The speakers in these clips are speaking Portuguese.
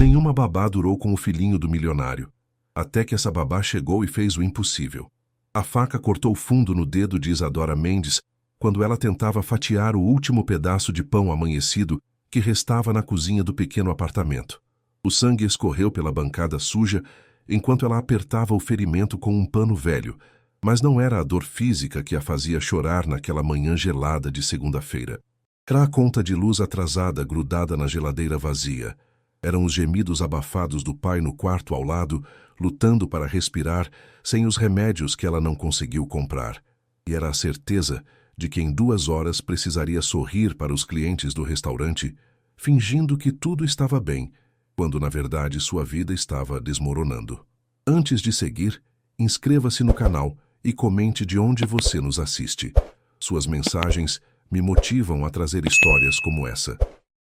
Nenhuma babá durou com o filhinho do milionário, até que essa babá chegou e fez o impossível. A faca cortou fundo no dedo de Isadora Mendes quando ela tentava fatiar o último pedaço de pão amanhecido que restava na cozinha do pequeno apartamento. O sangue escorreu pela bancada suja enquanto ela apertava o ferimento com um pano velho, mas não era a dor física que a fazia chorar naquela manhã gelada de segunda-feira. Era a conta de luz atrasada grudada na geladeira vazia. Eram os gemidos abafados do pai no quarto ao lado, lutando para respirar sem os remédios que ela não conseguiu comprar. E era a certeza de que em 2 horas precisaria sorrir para os clientes do restaurante, fingindo que tudo estava bem, quando na verdade sua vida estava desmoronando. Antes de seguir, inscreva-se no canal e comente de onde você nos assiste. Suas mensagens me motivam a trazer histórias como essa.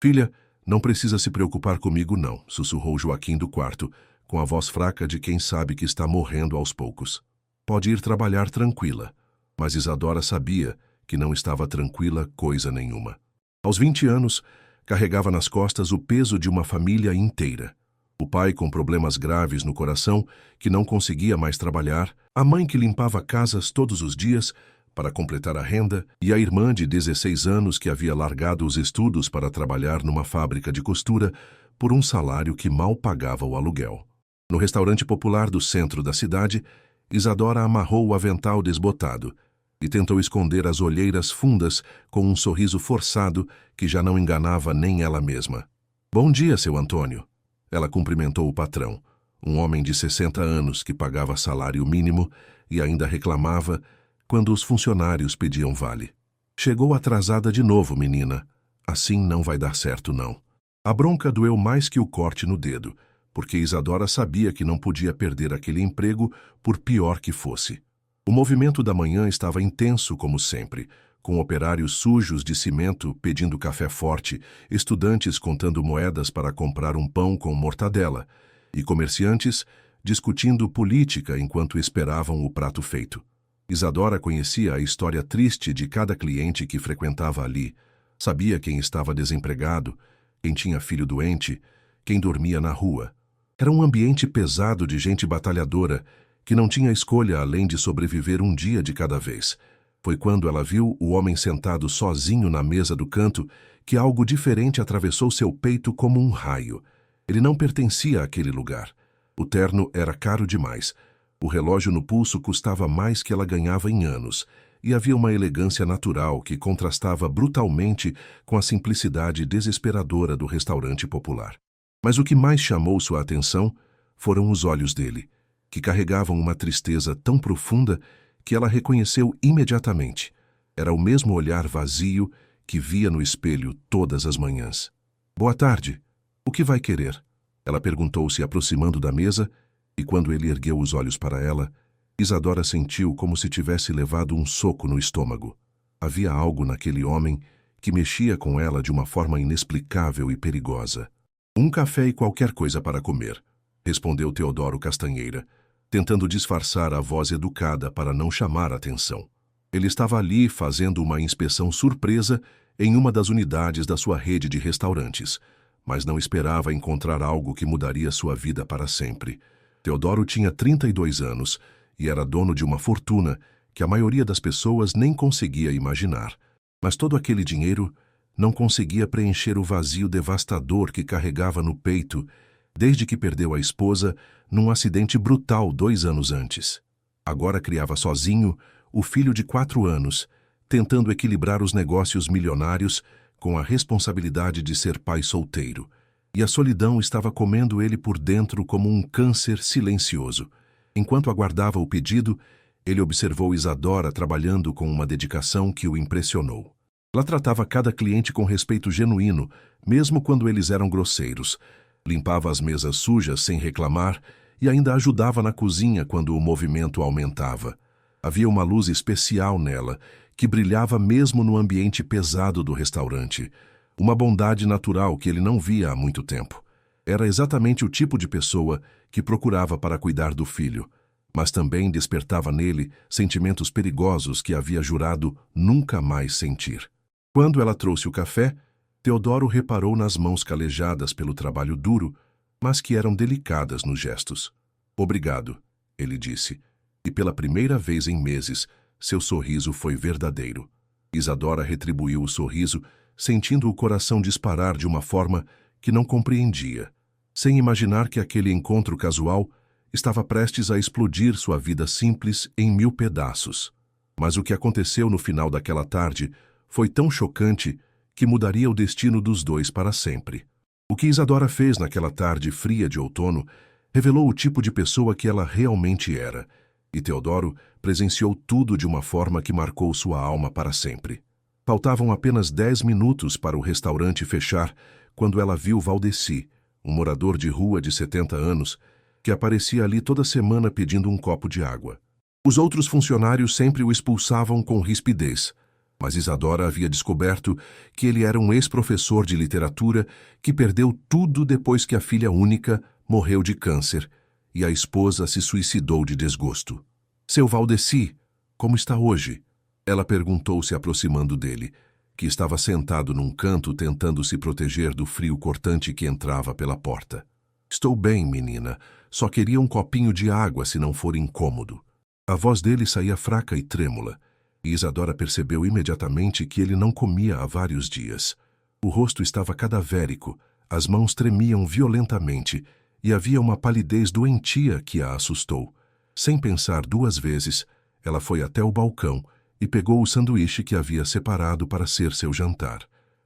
Filha, não precisa se preocupar comigo não, sussurrou Joaquim do quarto, com a voz fraca de quem sabe que está morrendo aos poucos. Pode ir trabalhar tranquila. Mas Isadora sabia que não estava tranquila coisa nenhuma. Aos 20 anos, carregava nas costas o peso de uma família inteira. O pai com problemas graves no coração, que não conseguia mais trabalhar, a mãe que limpava casas todos os dias para completar a renda, e a irmã de 16 anos que havia largado os estudos para trabalhar numa fábrica de costura por um salário que mal pagava o aluguel. No restaurante popular do centro da cidade, Isadora amarrou o avental desbotado e tentou esconder as olheiras fundas com um sorriso forçado que já não enganava nem ela mesma. Bom dia, seu Antônio. Ela cumprimentou o patrão, um homem de 60 anos que pagava salário mínimo e ainda reclamava quando os funcionários pediam vale. Chegou atrasada de novo, menina. Assim não vai dar certo, não. A bronca doeu mais que o corte no dedo, porque Isadora sabia que não podia perder aquele emprego por pior que fosse. O movimento da manhã estava intenso como sempre, com operários sujos de cimento pedindo café forte, estudantes contando moedas para comprar um pão com mortadela e comerciantes discutindo política enquanto esperavam o prato feito. Isadora conhecia a história triste de cada cliente que frequentava ali, sabia quem estava desempregado, quem tinha filho doente, quem dormia na rua. Era um ambiente pesado de gente batalhadora que não tinha escolha além de sobreviver um dia de cada vez. Foi quando ela viu o homem sentado sozinho na mesa do canto que algo diferente atravessou seu peito como um raio. Ele não pertencia àquele lugar. O terno era caro demais. O relógio no pulso custava mais que ela ganhava em anos, e havia uma elegância natural que contrastava brutalmente com a simplicidade desesperadora do restaurante popular. Mas o que mais chamou sua atenção foram os olhos dele, que carregavam uma tristeza tão profunda que ela reconheceu imediatamente. Era o mesmo olhar vazio que via no espelho todas as manhãs. Boa tarde. O que vai querer? Ela perguntou se aproximando da mesa, e quando ele ergueu os olhos para ela, Isadora sentiu como se tivesse levado um soco no estômago. Havia algo naquele homem que mexia com ela de uma forma inexplicável e perigosa. Um café e qualquer coisa para comer, respondeu Teodoro Castanheira, tentando disfarçar a voz educada para não chamar a atenção. Ele estava ali fazendo uma inspeção surpresa em uma das unidades da sua rede de restaurantes, mas não esperava encontrar algo que mudaria sua vida para sempre. Teodoro tinha 32 anos e era dono de uma fortuna que a maioria das pessoas nem conseguia imaginar. Mas todo aquele dinheiro não conseguia preencher o vazio devastador que carregava no peito desde que perdeu a esposa num acidente brutal 2 anos antes. Agora criava sozinho o filho de 4 anos, tentando equilibrar os negócios milionários com a responsabilidade de ser pai solteiro. E a solidão estava comendo ele por dentro como um câncer silencioso. Enquanto aguardava o pedido, ele observou Isadora trabalhando com uma dedicação que o impressionou. Ela tratava cada cliente com respeito genuíno, mesmo quando eles eram grosseiros. Limpava as mesas sujas sem reclamar e ainda ajudava na cozinha quando o movimento aumentava. Havia uma luz especial nela, que brilhava mesmo no ambiente pesado do restaurante. Uma bondade natural que ele não via há muito tempo. Era exatamente o tipo de pessoa que procurava para cuidar do filho, mas também despertava nele sentimentos perigosos que havia jurado nunca mais sentir. Quando ela trouxe o café, Teodoro reparou nas mãos calejadas pelo trabalho duro, mas que eram delicadas nos gestos. Obrigado, ele disse, e pela primeira vez em meses, seu sorriso foi verdadeiro. Isadora retribuiu o sorriso, sentindo o coração disparar de uma forma que não compreendia, sem imaginar que aquele encontro casual estava prestes a explodir sua vida simples em 1000 pedaços. Mas o que aconteceu no final daquela tarde foi tão chocante que mudaria o destino dos dois para sempre. O que Isadora fez naquela tarde fria de outono revelou o tipo de pessoa que ela realmente era, e Teodoro presenciou tudo de uma forma que marcou sua alma para sempre. Faltavam apenas 10 minutos para o restaurante fechar quando ela viu Valdeci, um morador de rua de 70 anos, que aparecia ali toda semana pedindo um copo de água. Os outros funcionários sempre o expulsavam com rispidez, mas Isadora havia descoberto que ele era um ex-professor de literatura que perdeu tudo depois que a filha única morreu de câncer e a esposa se suicidou de desgosto. Seu Valdeci, como está hoje? Ela perguntou se aproximando dele, que estava sentado num canto tentando se proteger do frio cortante que entrava pela porta. Estou bem, menina. Só queria um copinho de água se não for incômodo. A voz dele saía fraca e trêmula, e Isadora percebeu imediatamente que ele não comia há vários dias. O rosto estava cadavérico, as mãos tremiam violentamente, e havia uma palidez doentia que a assustou. Sem pensar 2 vezes, ela foi até o balcão e pegou o sanduíche que havia separado para ser seu jantar.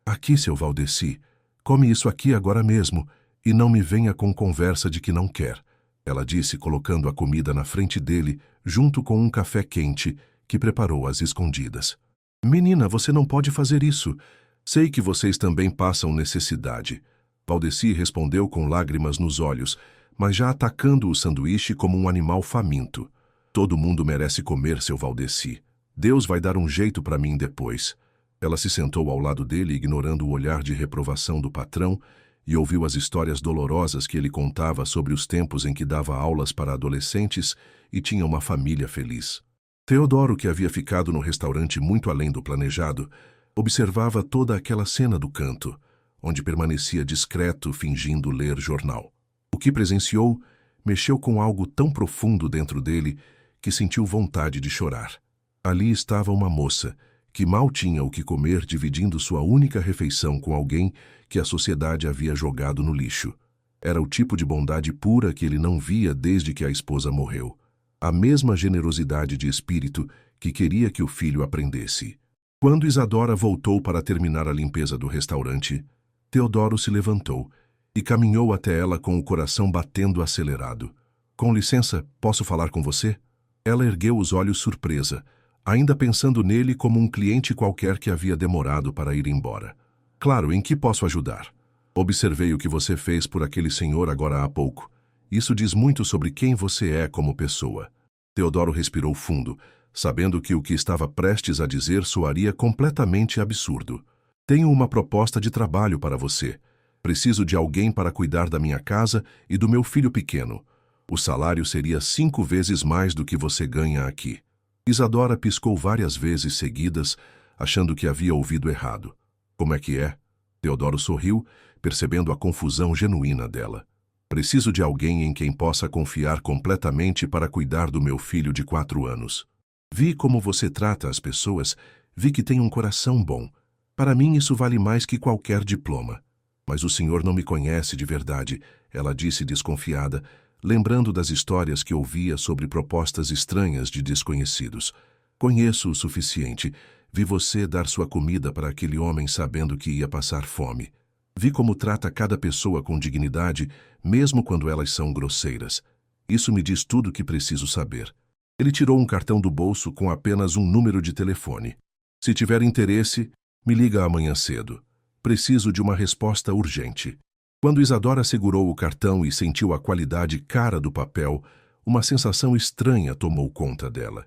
Aqui, seu Valdeci, come isso aqui agora mesmo, e não me venha com conversa de que não quer, ela disse colocando a comida na frente dele, junto com um café quente que preparou às escondidas. Menina, você não pode fazer isso. Sei que vocês também passam necessidade. Valdeci respondeu com lágrimas nos olhos, mas já atacando o sanduíche como um animal faminto. Todo mundo merece comer, seu Valdeci. Deus vai dar um jeito para mim depois. Ela se sentou ao lado dele, ignorando o olhar de reprovação do patrão, e ouviu as histórias dolorosas que ele contava sobre os tempos em que dava aulas para adolescentes e tinha uma família feliz. Teodoro, que havia ficado no restaurante muito além do planejado, observava toda aquela cena do canto, onde permanecia discreto, fingindo ler jornal. O que presenciou mexeu com algo tão profundo dentro dele que sentiu vontade de chorar. Ali estava uma moça que mal tinha o que comer, dividindo sua única refeição com alguém que a sociedade havia jogado no lixo. Era o tipo de bondade pura que ele não via desde que a esposa morreu. A mesma generosidade de espírito que queria que o filho aprendesse. Quando Isadora voltou para terminar a limpeza do restaurante, Teodoro se levantou e caminhou até ela com o coração batendo acelerado. Com licença, posso falar com você? Ela ergueu os olhos surpresa, ainda pensando nele como um cliente qualquer que havia demorado para ir embora. Claro, em que posso ajudar? Observei o que você fez por aquele senhor agora há pouco. Isso diz muito sobre quem você é como pessoa. Teodoro respirou fundo, sabendo que o que estava prestes a dizer soaria completamente absurdo. Tenho uma proposta de trabalho para você. Preciso de alguém para cuidar da minha casa e do meu filho pequeno. O salário seria 5 vezes mais do que você ganha aqui. Isadora piscou várias vezes seguidas, achando que havia ouvido errado. Como é que é? Teodoro sorriu, percebendo a confusão genuína dela. Preciso de alguém em quem possa confiar completamente para cuidar do meu filho de 4 anos. Vi como você trata as pessoas, vi que tem um coração bom. Para mim isso vale mais que qualquer diploma. Mas o senhor não me conhece de verdade, ela disse desconfiada, lembrando das histórias que ouvia sobre propostas estranhas de desconhecidos. Conheço o suficiente. Vi você dar sua comida para aquele homem sabendo que ia passar fome. Vi como trata cada pessoa com dignidade, mesmo quando elas são grosseiras. Isso me diz tudo o que preciso saber. Ele tirou um cartão do bolso com apenas um número de telefone. Se tiver interesse, me liga amanhã cedo. Preciso de uma resposta urgente. Quando Isadora segurou o cartão e sentiu a qualidade cara do papel, uma sensação estranha tomou conta dela.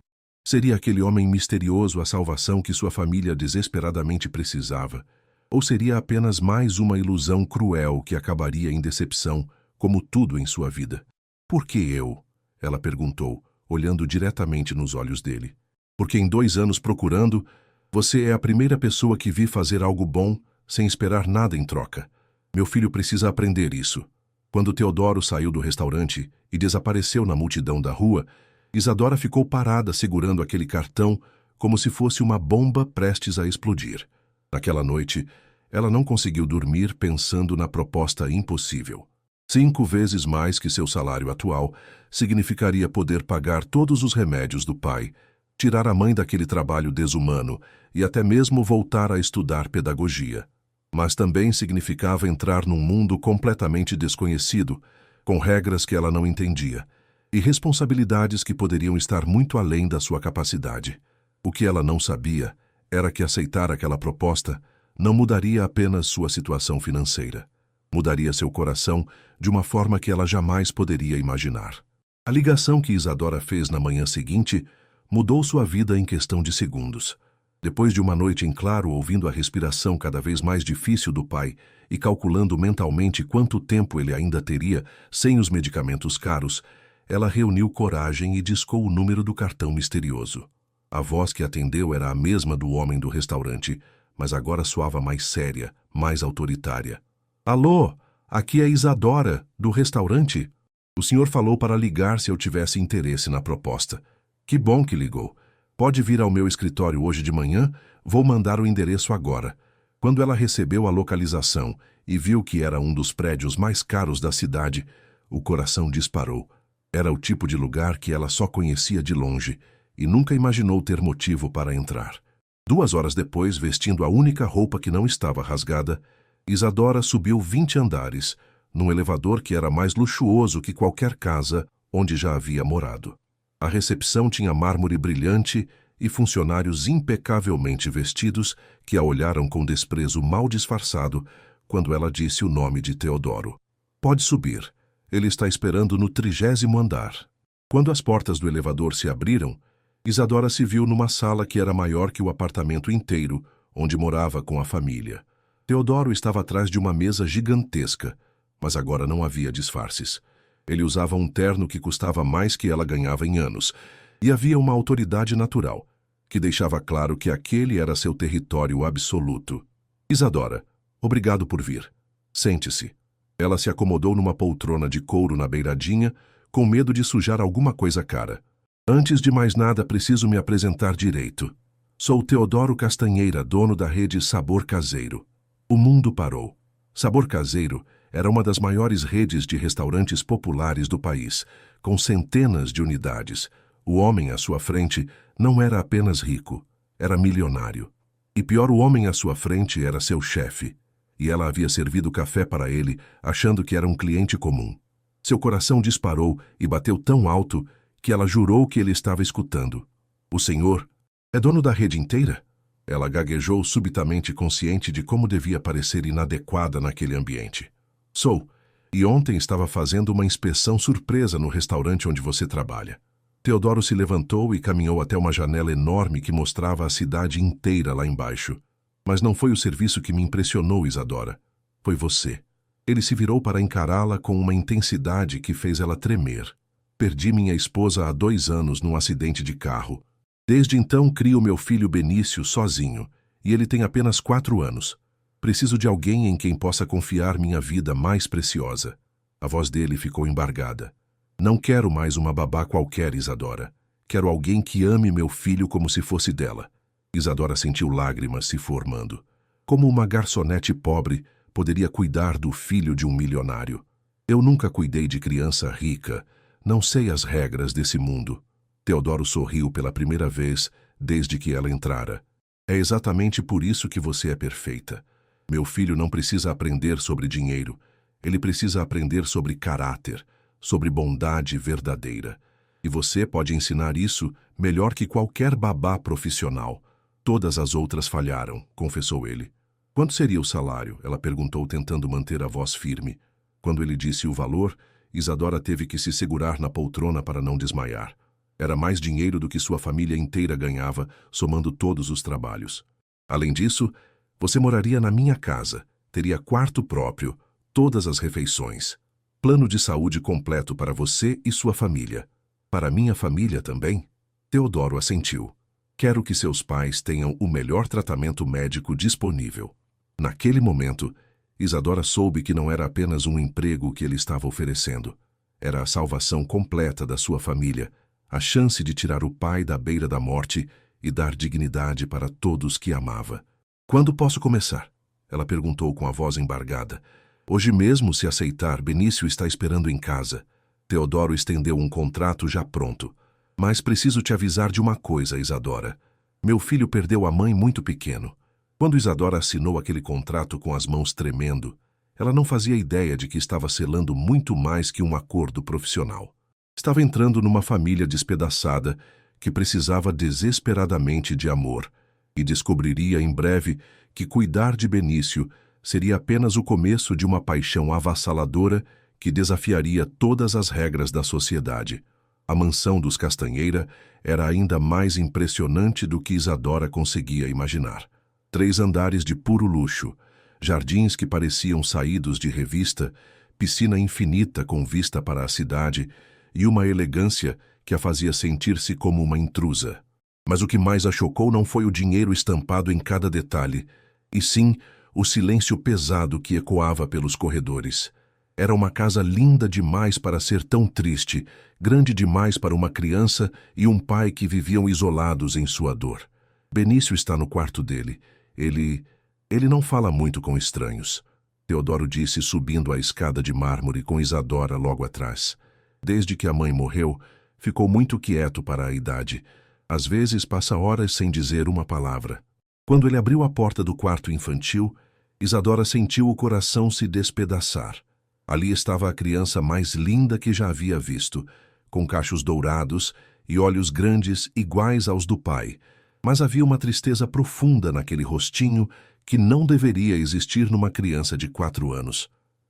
Seria aquele homem misterioso a salvação que sua família desesperadamente precisava? Ou seria apenas mais uma ilusão cruel que acabaria em decepção, como tudo em sua vida? Por que eu? Ela perguntou, olhando diretamente nos olhos dele. Porque em 2 anos procurando, você é a primeira pessoa que vi fazer algo bom sem esperar nada em troca. Meu filho precisa aprender isso. Quando Teodoro saiu do restaurante e desapareceu na multidão da rua, Isadora ficou parada segurando aquele cartão como se fosse uma bomba prestes a explodir. Naquela noite, ela não conseguiu dormir pensando na proposta impossível. 5 vezes mais que seu salário atual significaria poder pagar todos os remédios do pai, tirar a mãe daquele trabalho desumano e até mesmo voltar a estudar pedagogia. Mas também significava entrar num mundo completamente desconhecido, com regras que ela não entendia, e responsabilidades que poderiam estar muito além da sua capacidade. O que ela não sabia era que aceitar aquela proposta não mudaria apenas sua situação financeira. Mudaria seu coração de uma forma que ela jamais poderia imaginar. A ligação que Isadora fez na manhã seguinte mudou sua vida em questão de segundos. Depois de uma noite em claro ouvindo a respiração cada vez mais difícil do pai e calculando mentalmente quanto tempo ele ainda teria sem os medicamentos caros, ela reuniu coragem e discou o número do cartão misterioso. A voz que atendeu era a mesma do homem do restaurante, mas agora soava mais séria, mais autoritária. Alô, aqui é Isadora, do restaurante. O senhor falou para ligar se eu tivesse interesse na proposta. Que bom que ligou. Pode vir ao meu escritório hoje de manhã? Vou mandar o endereço agora. Quando ela recebeu a localização e viu que era um dos prédios mais caros da cidade, o coração disparou. Era o tipo de lugar que ela só conhecia de longe e nunca imaginou ter motivo para entrar. 2 horas depois, vestindo a única roupa que não estava rasgada, Isadora subiu 20 andares, num elevador que era mais luxuoso que qualquer casa onde já havia morado. A recepção tinha mármore brilhante e funcionários impecavelmente vestidos que a olharam com desprezo mal disfarçado quando ela disse o nome de Teodoro. Pode subir. Ele está esperando no 30º andar. Quando as portas do elevador se abriram, Isadora se viu numa sala que era maior que o apartamento inteiro, onde morava com a família. Teodoro estava atrás de uma mesa gigantesca, mas agora não havia disfarces. Ele usava um terno que custava mais que ela ganhava em anos, e havia uma autoridade natural, que deixava claro que aquele era seu território absoluto. Isadora, obrigado por vir. Sente-se. Ela se acomodou numa poltrona de couro na beiradinha, com medo de sujar alguma coisa cara. Antes de mais nada, preciso me apresentar direito. Sou Teodoro Castanheira, dono da rede Sabor Caseiro. O mundo parou. Sabor Caseiro era uma das maiores redes de restaurantes populares do país, com centenas de unidades. O homem à sua frente não era apenas rico, era milionário. E pior, o homem à sua frente era seu chefe, e ela havia servido café para ele, achando que era um cliente comum. Seu coração disparou e bateu tão alto que ela jurou que ele estava escutando. O senhor é dono da rede inteira? Ela gaguejou subitamente, consciente de como devia parecer inadequada naquele ambiente. Sou, e ontem estava fazendo uma inspeção surpresa no restaurante onde você trabalha. Teodoro se levantou e caminhou até uma janela enorme que mostrava a cidade inteira lá embaixo. Mas não foi o serviço que me impressionou, Isadora. Foi você. Ele se virou para encará-la com uma intensidade que fez ela tremer. Perdi minha esposa há 2 anos num acidente de carro. Desde então crio meu filho Benício sozinho, e ele tem apenas 4 anos. Preciso de alguém em quem possa confiar minha vida mais preciosa. A voz dele ficou embargada. Não quero mais uma babá qualquer, Isadora. Quero alguém que ame meu filho como se fosse dela. Isadora sentiu lágrimas se formando. Como uma garçonete pobre poderia cuidar do filho de um milionário? Eu nunca cuidei de criança rica. Não sei as regras desse mundo. Teodoro sorriu pela primeira vez desde que ela entrara. É exatamente por isso que você é perfeita. Meu filho não precisa aprender sobre dinheiro. Ele precisa aprender sobre caráter, sobre bondade verdadeira. E você pode ensinar isso melhor que qualquer babá profissional. Todas as outras falharam, confessou ele. Quanto seria o salário? Ela perguntou, tentando manter a voz firme. Quando ele disse o valor, Isadora teve que se segurar na poltrona para não desmaiar. Era mais dinheiro do que sua família inteira ganhava, somando todos os trabalhos. Além disso, você moraria na minha casa, teria quarto próprio, todas as refeições. Plano de saúde completo para você e sua família. Para minha família também? Teodoro assentiu. Quero que seus pais tenham o melhor tratamento médico disponível. Naquele momento, Isadora soube que não era apenas um emprego que ele estava oferecendo. Era a salvação completa da sua família, a chance de tirar o pai da beira da morte e dar dignidade para todos que amava. "Quando posso começar?" Ela perguntou com a voz embargada. "Hoje mesmo, se aceitar, Benício está esperando em casa." Teodoro estendeu um contrato já pronto. "Mas preciso te avisar de uma coisa, Isadora. Meu filho perdeu a mãe muito pequeno." Quando Isadora assinou aquele contrato com as mãos tremendo, ela não fazia ideia de que estava selando muito mais que um acordo profissional. Estava entrando numa família despedaçada que precisava desesperadamente de amor e descobriria em breve que cuidar de Benício seria apenas o começo de uma paixão avassaladora que desafiaria todas as regras da sociedade. A mansão dos Castanheira era ainda mais impressionante do que Isadora conseguia imaginar. 3 andares de puro luxo, jardins que pareciam saídos de revista, piscina infinita com vista para a cidade e uma elegância que a fazia sentir-se como uma intrusa. Mas o que mais a chocou não foi o dinheiro estampado em cada detalhe, e sim o silêncio pesado que ecoava pelos corredores. Era uma casa linda demais para ser tão triste, grande demais para uma criança e um pai que viviam isolados em sua dor. Benício está no quarto dele. Ele não fala muito com estranhos, Teodoro disse subindo a escada de mármore com Isadora logo atrás. Desde que a mãe morreu, ficou muito quieto para a idade. Às vezes passa horas sem dizer uma palavra. Quando ele abriu a porta do quarto infantil, Isadora sentiu o coração se despedaçar. Ali estava a criança mais linda que já havia visto, com cachos dourados e olhos grandes iguais aos do pai. Mas havia uma tristeza profunda naquele rostinho que não deveria existir numa criança de 4 anos.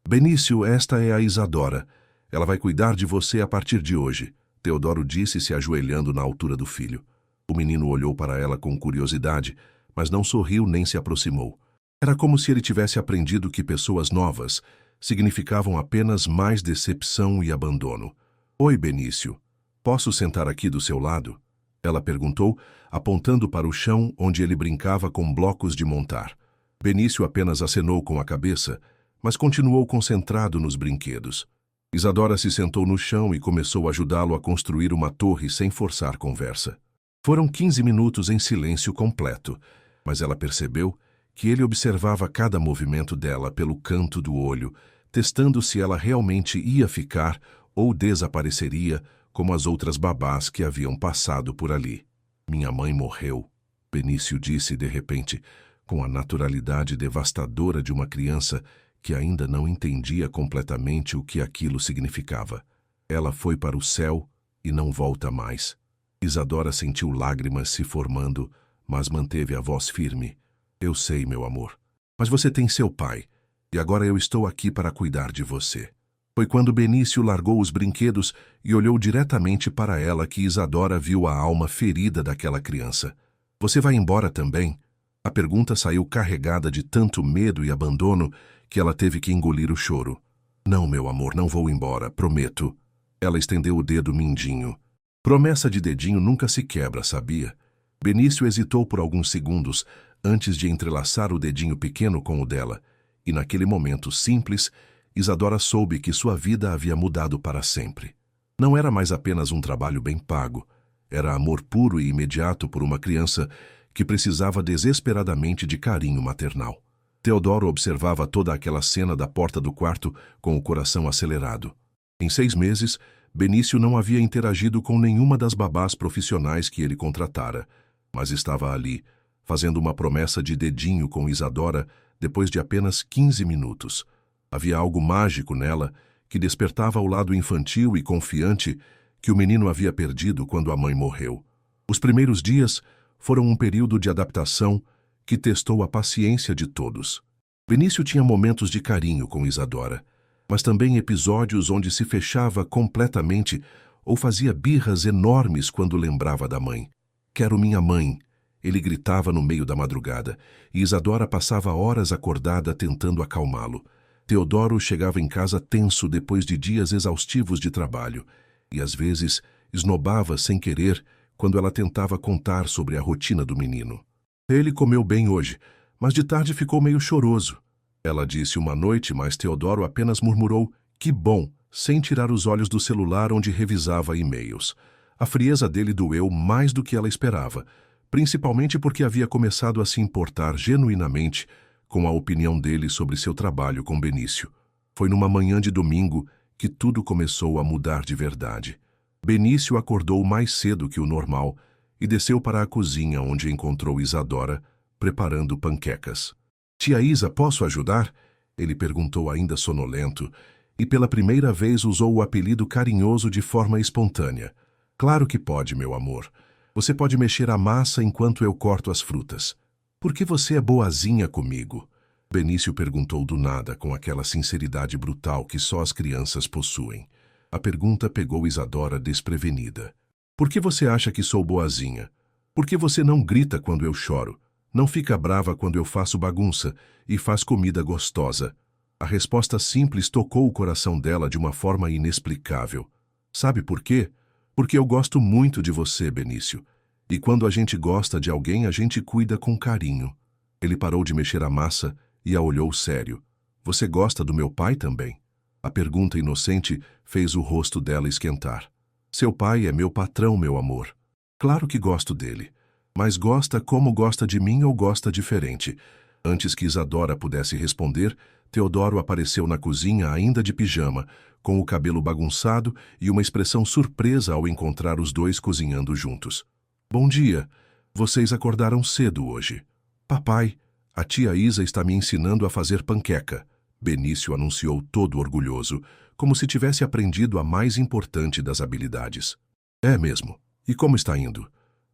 "Benício, esta é a Isadora. Ela vai cuidar de você a partir de hoje", Teodoro disse, se ajoelhando na altura do filho. O menino olhou para ela com curiosidade, mas não sorriu nem se aproximou. Era como se ele tivesse aprendido que pessoas novas significavam apenas mais decepção e abandono. "Oi, Benício. Posso sentar aqui do seu lado?" Ela perguntou, apontando para o chão onde ele brincava com blocos de montar. Benício apenas acenou com a cabeça, mas continuou concentrado nos brinquedos. Isadora se sentou no chão e começou a ajudá-lo a construir uma torre sem forçar conversa. Foram 15 minutos em silêncio completo, mas ela percebeu que ele observava cada movimento dela pelo canto do olho, testando se ela realmente ia ficar ou desapareceria como as outras babás que haviam passado por ali. "Minha mãe morreu", Benício disse de repente, com a naturalidade devastadora de uma criança que ainda não entendia completamente o que aquilo significava. "Ela foi para o céu e não volta mais." Isadora sentiu lágrimas se formando, mas manteve a voz firme. "Eu sei, meu amor. Mas você tem seu pai, e agora eu estou aqui para cuidar de você." Foi quando Benício largou os brinquedos e olhou diretamente para ela que Isadora viu a alma ferida daquela criança. "Você vai embora também?" A pergunta saiu carregada de tanto medo e abandono que ela teve que engolir o choro. "Não, meu amor, não vou embora, prometo." Ela estendeu o dedo mindinho. Promessa de dedinho nunca se quebra, sabia? Benício hesitou por alguns segundos antes de entrelaçar o dedinho pequeno com o dela, e naquele momento simples, Isadora soube que sua vida havia mudado para sempre. Não era mais apenas um trabalho bem pago, era amor puro e imediato por uma criança que precisava desesperadamente de carinho maternal. Teodoro observava toda aquela cena da porta do quarto com o coração acelerado. Em 6 meses, Benício não havia interagido com nenhuma das babás profissionais que ele contratara, mas estava ali, fazendo uma promessa de dedinho com Isadora depois de apenas 15 minutos. Havia algo mágico nela que despertava o lado infantil e confiante que o menino havia perdido quando a mãe morreu. Os primeiros dias foram um período de adaptação que testou a paciência de todos. Benício tinha momentos de carinho com Isadora, mas também episódios onde se fechava completamente ou fazia birras enormes quando lembrava da mãe. "Quero minha mãe", ele gritava no meio da madrugada, e Isadora passava horas acordada tentando acalmá-lo. Teodoro chegava em casa tenso depois de dias exaustivos de trabalho, e às vezes esnobava sem querer quando ela tentava contar sobre a rotina do menino. "Ele comeu bem hoje, mas de tarde ficou meio choroso." Ela disse uma noite, mas Teodoro apenas murmurou, que bom, sem tirar os olhos do celular onde revisava e-mails. A frieza dele doeu mais do que ela esperava, principalmente porque havia começado a se importar genuinamente com a opinião dele sobre seu trabalho com Benício. Foi numa manhã de domingo que tudo começou a mudar de verdade. Benício acordou mais cedo que o normal e desceu para a cozinha, onde encontrou Isadora preparando panquecas. Tia Isa, posso ajudar? Ele perguntou ainda sonolento, e pela primeira vez usou o apelido carinhoso de forma espontânea. Claro que pode, meu amor. Você pode mexer a massa enquanto eu corto as frutas. Por que você é boazinha comigo? Benício perguntou do nada, com aquela sinceridade brutal que só as crianças possuem. A pergunta pegou Isadora desprevenida. Por que você acha que sou boazinha? Por que você não grita quando eu choro? Não fica brava quando eu faço bagunça e faz comida gostosa? A resposta simples tocou o coração dela de uma forma inexplicável. Sabe por quê? Porque eu gosto muito de você, Benício. E quando a gente gosta de alguém, a gente cuida com carinho. Ele parou de mexer a massa e a olhou sério. Você gosta do meu pai também? A pergunta inocente fez o rosto dela esquentar. Seu pai é meu patrão, meu amor. Claro que gosto dele. Mas gosta como gosta de mim ou gosta diferente? Antes que Isadora pudesse responder, Teodoro apareceu na cozinha ainda de pijama, com o cabelo bagunçado e uma expressão surpresa ao encontrar os dois cozinhando juntos. Bom dia. Vocês acordaram cedo hoje. Papai, a tia Isa está me ensinando a fazer panqueca. Benício anunciou todo orgulhoso, como se tivesse aprendido a mais importante das habilidades. É mesmo. E como está indo?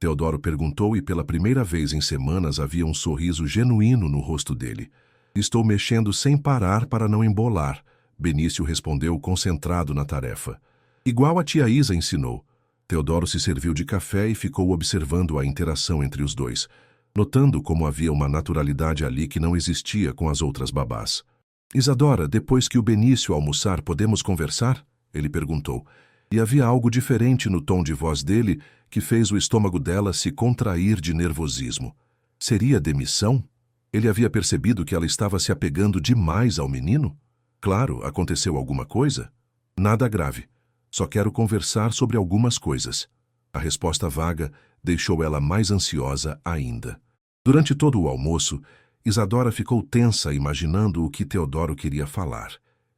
Teodoro perguntou e pela primeira vez em semanas havia um sorriso genuíno no rosto dele. Estou mexendo sem parar para não embolar, Benício respondeu concentrado na tarefa. Igual a tia Isa ensinou. Teodoro se serviu de café e ficou observando a interação entre os dois, notando como havia uma naturalidade ali que não existia com as outras babás. Isadora, depois que o Benício almoçar, podemos conversar? Ele perguntou. E havia algo diferente no tom de voz dele que fez o estômago dela se contrair de nervosismo. Seria demissão? Ele havia percebido que ela estava se apegando demais ao menino? Claro, aconteceu alguma coisa? Nada grave. Só quero conversar sobre algumas coisas. A resposta vaga deixou ela mais ansiosa ainda. Durante todo o almoço, Isadora ficou tensa imaginando o que Teodoro queria falar.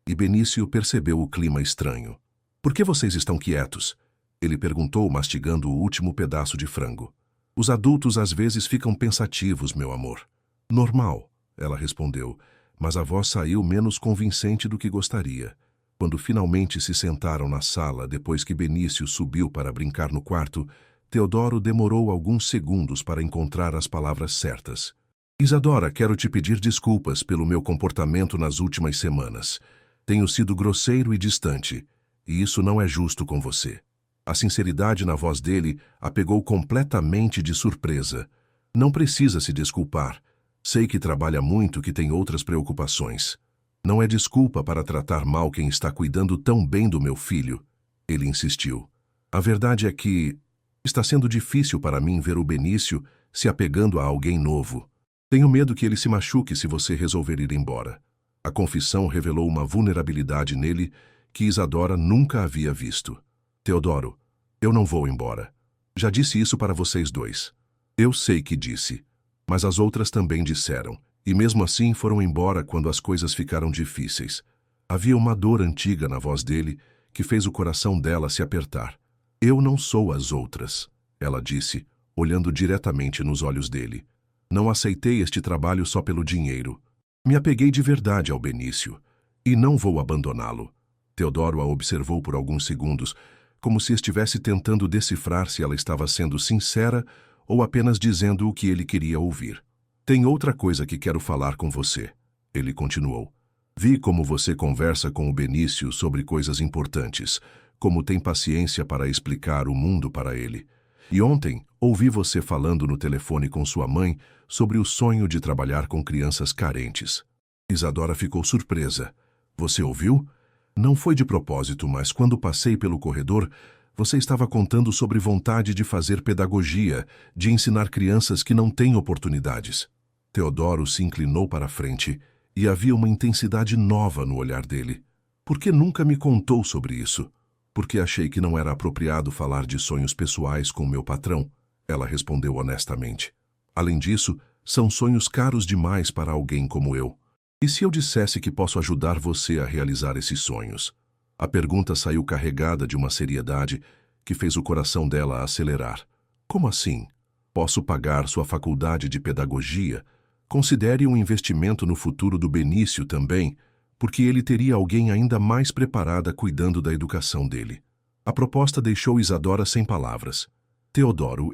E Benício percebeu o clima estranho. Por que vocês estão quietos? Ele perguntou, mastigando o último pedaço de frango. Os adultos às vezes ficam pensativos, meu amor. Normal, ela respondeu, mas a voz saiu menos convincente do que gostaria. Quando finalmente se sentaram na sala, depois que Benício subiu para brincar no quarto, Teodoro demorou alguns segundos para encontrar as palavras certas. Isadora, quero te pedir desculpas pelo meu comportamento nas últimas semanas. Tenho sido grosseiro e distante, e isso não é justo com você. A sinceridade na voz dele a pegou completamente de surpresa. Não precisa se desculpar. Sei que trabalha muito, que tem outras preocupações. Não é desculpa para tratar mal quem está cuidando tão bem do meu filho. Ele insistiu. A verdade é que está sendo difícil para mim ver o Benício se apegando a alguém novo. Tenho medo que ele se machuque se você resolver ir embora. A confissão revelou uma vulnerabilidade nele que Isadora nunca havia visto. Teodoro, eu não vou embora. Já disse isso para vocês dois. Eu sei que disse, mas as outras também disseram, e mesmo assim foram embora quando as coisas ficaram difíceis. Havia uma dor antiga na voz dele que fez o coração dela se apertar. Eu não sou as outras, ela disse, olhando diretamente nos olhos dele. Não aceitei este trabalho só pelo dinheiro. Me apeguei de verdade ao Benício, e não vou abandoná-lo. Teodoro a observou por alguns segundos, como se estivesse tentando decifrar se ela estava sendo sincera ou apenas dizendo o que ele queria ouvir. Tem outra coisa que quero falar com você, ele continuou. Vi como você conversa com o Benício sobre coisas importantes, como tem paciência para explicar o mundo para ele. E ontem ouvi você falando no telefone com sua mãe sobre o sonho de trabalhar com crianças carentes. Isadora ficou surpresa. Você ouviu? Não foi de propósito, mas quando passei pelo corredor, você estava contando sobre vontade de fazer pedagogia, de ensinar crianças que não têm oportunidades. Teodoro se inclinou para a frente E havia uma intensidade nova no olhar dele. Por que nunca me contou sobre isso? Porque achei que não era apropriado falar de sonhos pessoais com meu patrão, ela respondeu honestamente. Além disso, são sonhos caros demais para alguém como eu. E se eu dissesse que posso ajudar você a realizar esses sonhos? A pergunta saiu carregada de uma seriedade que fez o coração dela acelerar. Como assim? Posso pagar sua faculdade de pedagogia? Considere um investimento no futuro do Benício também, porque ele teria alguém ainda mais preparada cuidando da educação dele. A proposta deixou Isadora sem palavras. Teodoro,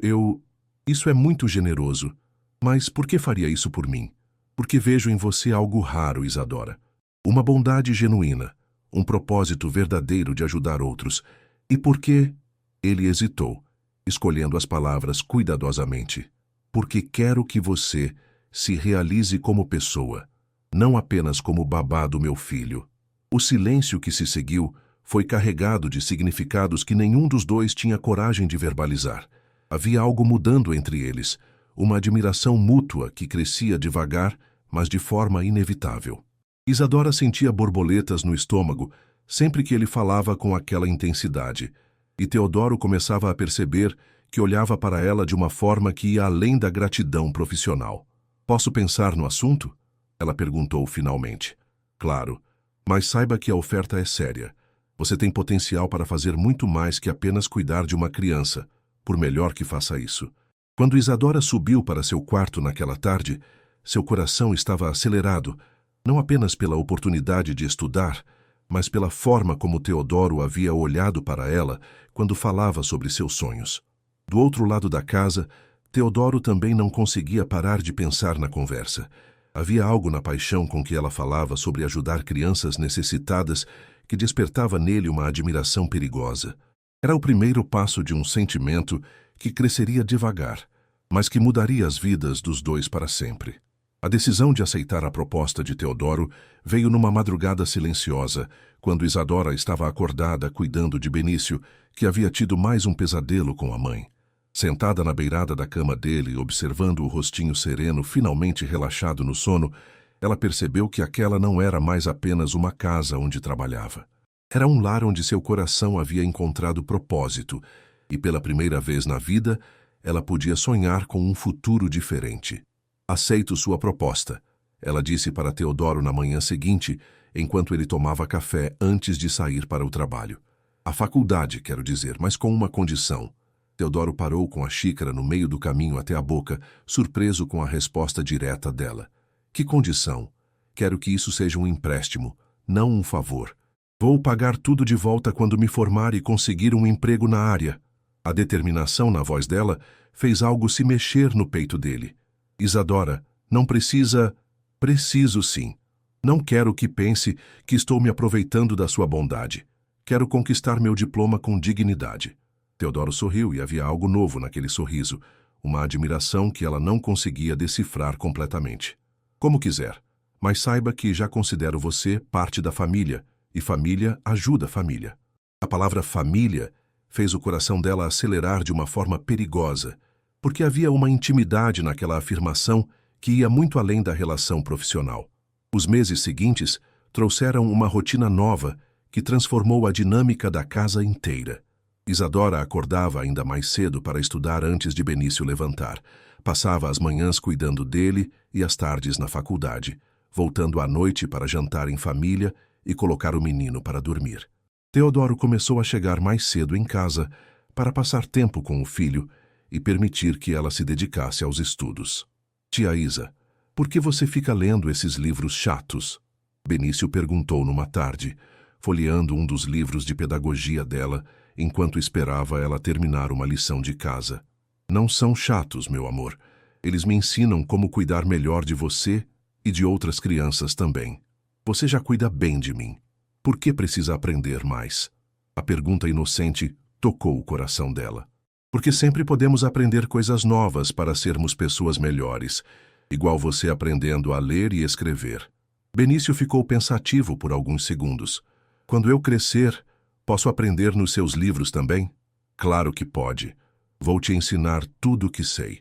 Isso é muito generoso. Mas por que faria isso por mim? Porque vejo em você algo raro, Isadora. Uma bondade genuína, um propósito verdadeiro de ajudar outros. E por que? Ele hesitou, escolhendo as palavras cuidadosamente. Porque quero que você se realize como pessoa, não apenas como babá do meu filho. O silêncio que se seguiu foi carregado de significados que nenhum dos dois tinha coragem de verbalizar. Havia algo mudando entre eles, uma admiração mútua que crescia devagar, mas de forma inevitável. Isadora sentia borboletas no estômago sempre que ele falava com aquela intensidade, e Teodoro começava a perceber que olhava para ela de uma forma que ia além da gratidão profissional. Posso pensar no assunto? Ela perguntou finalmente. Claro, mas saiba que a oferta é séria. Você tem potencial para fazer muito mais que apenas cuidar de uma criança, por melhor que faça isso. Quando Isadora subiu para seu quarto naquela tarde, seu coração estava acelerado, não apenas pela oportunidade de estudar, mas pela forma como Teodoro havia olhado para ela quando falava sobre seus sonhos. Do outro lado da casa, Teodoro também não conseguia parar de pensar na conversa. Havia algo na paixão com que ela falava sobre ajudar crianças necessitadas que despertava nele uma admiração perigosa. Era o primeiro passo de um sentimento que cresceria devagar, mas que mudaria as vidas dos dois para sempre. A decisão de aceitar a proposta de Teodoro veio numa madrugada silenciosa, quando Isadora estava acordada cuidando de Benício, que havia tido mais um pesadelo com a mãe. Sentada na beirada da cama dele, observando o rostinho sereno finalmente relaxado no sono, ela percebeu que aquela não era mais apenas uma casa onde trabalhava. Era um lar onde seu coração havia encontrado propósito, e pela primeira vez na vida, ela podia sonhar com um futuro diferente. Aceito sua proposta, ela disse para Teodoro na manhã seguinte, enquanto ele tomava café antes de sair para o trabalho. A faculdade, quero dizer, mas com uma condição. Teodoro parou com a xícara no meio do caminho até a boca, surpreso com a resposta direta dela. Que condição? Quero que isso seja um empréstimo, não um favor. Vou pagar tudo de volta quando me formar e conseguir um emprego na área. A determinação na voz dela fez algo se mexer no peito dele. Isadora, não precisa... Preciso sim. Não quero que pense que estou me aproveitando da sua bondade. Quero conquistar meu diploma com dignidade. Teodoro sorriu e havia algo novo naquele sorriso, uma admiração que ela não conseguia decifrar completamente. Como quiser, mas saiba que já considero você parte da família, e família ajuda a família. A palavra família fez o coração dela acelerar de uma forma perigosa, porque havia uma intimidade naquela afirmação que ia muito além da relação profissional. Os meses seguintes trouxeram uma rotina nova que transformou a dinâmica da casa inteira. Isadora acordava ainda mais cedo para estudar antes de Benício levantar. Passava as manhãs cuidando dele e as tardes na faculdade, voltando à noite para jantar em família e colocar o menino para dormir. Teodoro começou a chegar mais cedo em casa para passar tempo com o filho e permitir que ela se dedicasse aos estudos. Tia Isa, por que você fica lendo esses livros chatos? Benício perguntou numa tarde, folheando um dos livros de pedagogia dela, enquanto esperava ela terminar uma lição de casa. Não são chatos, meu amor. Eles me ensinam como cuidar melhor de você e de outras crianças também. Você já cuida bem de mim. Por que precisa aprender mais? A pergunta inocente tocou o coração dela. Porque sempre podemos aprender coisas novas para sermos pessoas melhores, igual você aprendendo a ler e escrever. Benício ficou pensativo por alguns segundos. Quando eu crescer, posso aprender nos seus livros também? Claro que pode. Vou te ensinar tudo o que sei.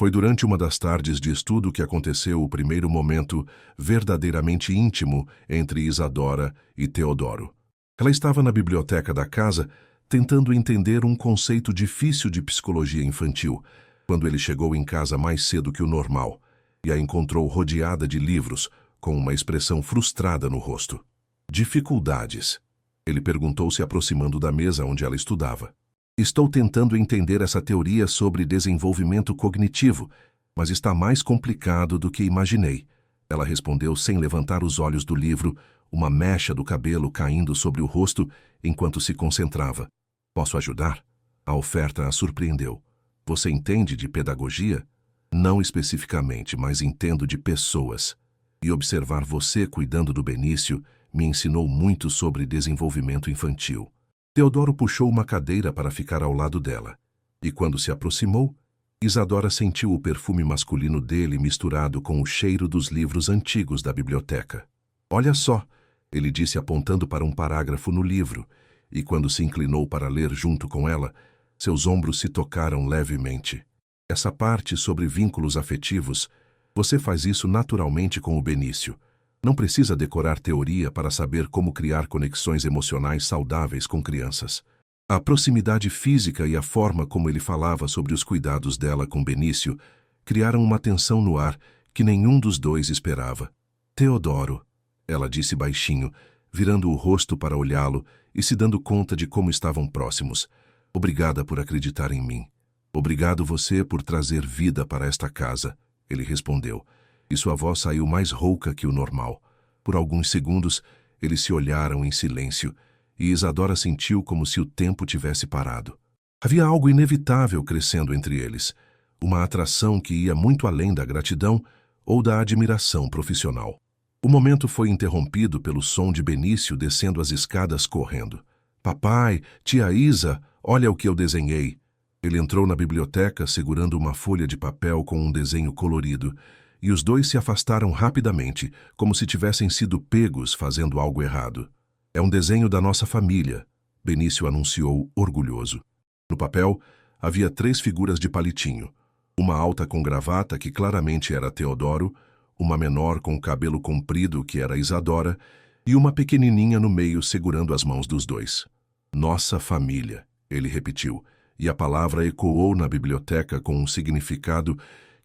Foi durante uma das tardes de estudo que aconteceu o primeiro momento verdadeiramente íntimo entre Isadora e Teodoro. Ela estava na biblioteca da casa tentando entender um conceito difícil de psicologia infantil, quando ele chegou em casa mais cedo que o normal e a encontrou rodeada de livros, com uma expressão frustrada no rosto. Dificuldades? Ele perguntou, se aproximando da mesa onde ela estudava. Estou tentando entender essa teoria sobre desenvolvimento cognitivo, mas está mais complicado do que imaginei. Ela respondeu sem levantar os olhos do livro, uma mecha do cabelo caindo sobre o rosto enquanto se concentrava. Posso ajudar? A oferta a surpreendeu. Você entende de pedagogia? Não especificamente, mas entendo de pessoas. E observar você cuidando do Benício me ensinou muito sobre desenvolvimento infantil. Teodoro puxou uma cadeira para ficar ao lado dela. E quando se aproximou, Isadora sentiu o perfume masculino dele misturado com o cheiro dos livros antigos da biblioteca. Olha só, ele disse apontando para um parágrafo no livro, e quando se inclinou para ler junto com ela, seus ombros se tocaram levemente. Essa parte sobre vínculos afetivos, você faz isso naturalmente com o Benício. Não precisa decorar teoria para saber como criar conexões emocionais saudáveis com crianças. A proximidade física e a forma como ele falava sobre os cuidados dela com Benício criaram uma tensão no ar que nenhum dos dois esperava. Teodoro, ela disse baixinho, virando o rosto para olhá-lo e se dando conta de como estavam próximos. Obrigada por acreditar em mim. Obrigado você por trazer vida para esta casa, ele respondeu, e sua voz saiu mais rouca que o normal. Por alguns segundos, eles se olharam em silêncio, e Isadora sentiu como se o tempo tivesse parado. Havia algo inevitável crescendo entre eles, uma atração que ia muito além da gratidão ou da admiração profissional. O momento foi interrompido pelo som de Benício descendo as escadas correndo. Papai, tia Isa, olha o que eu desenhei. Ele entrou na biblioteca segurando uma folha de papel com um desenho colorido, e os dois se afastaram rapidamente, como se tivessem sido pegos fazendo algo errado. É um desenho da nossa família, Benício anunciou, orgulhoso. No papel, havia 3 figuras de palitinho. Uma alta com gravata, que claramente era Teodoro, uma menor com cabelo comprido, que era Isadora, e uma pequenininha no meio segurando as mãos dos dois. Nossa família, ele repetiu, e a palavra ecoou na biblioteca com um significado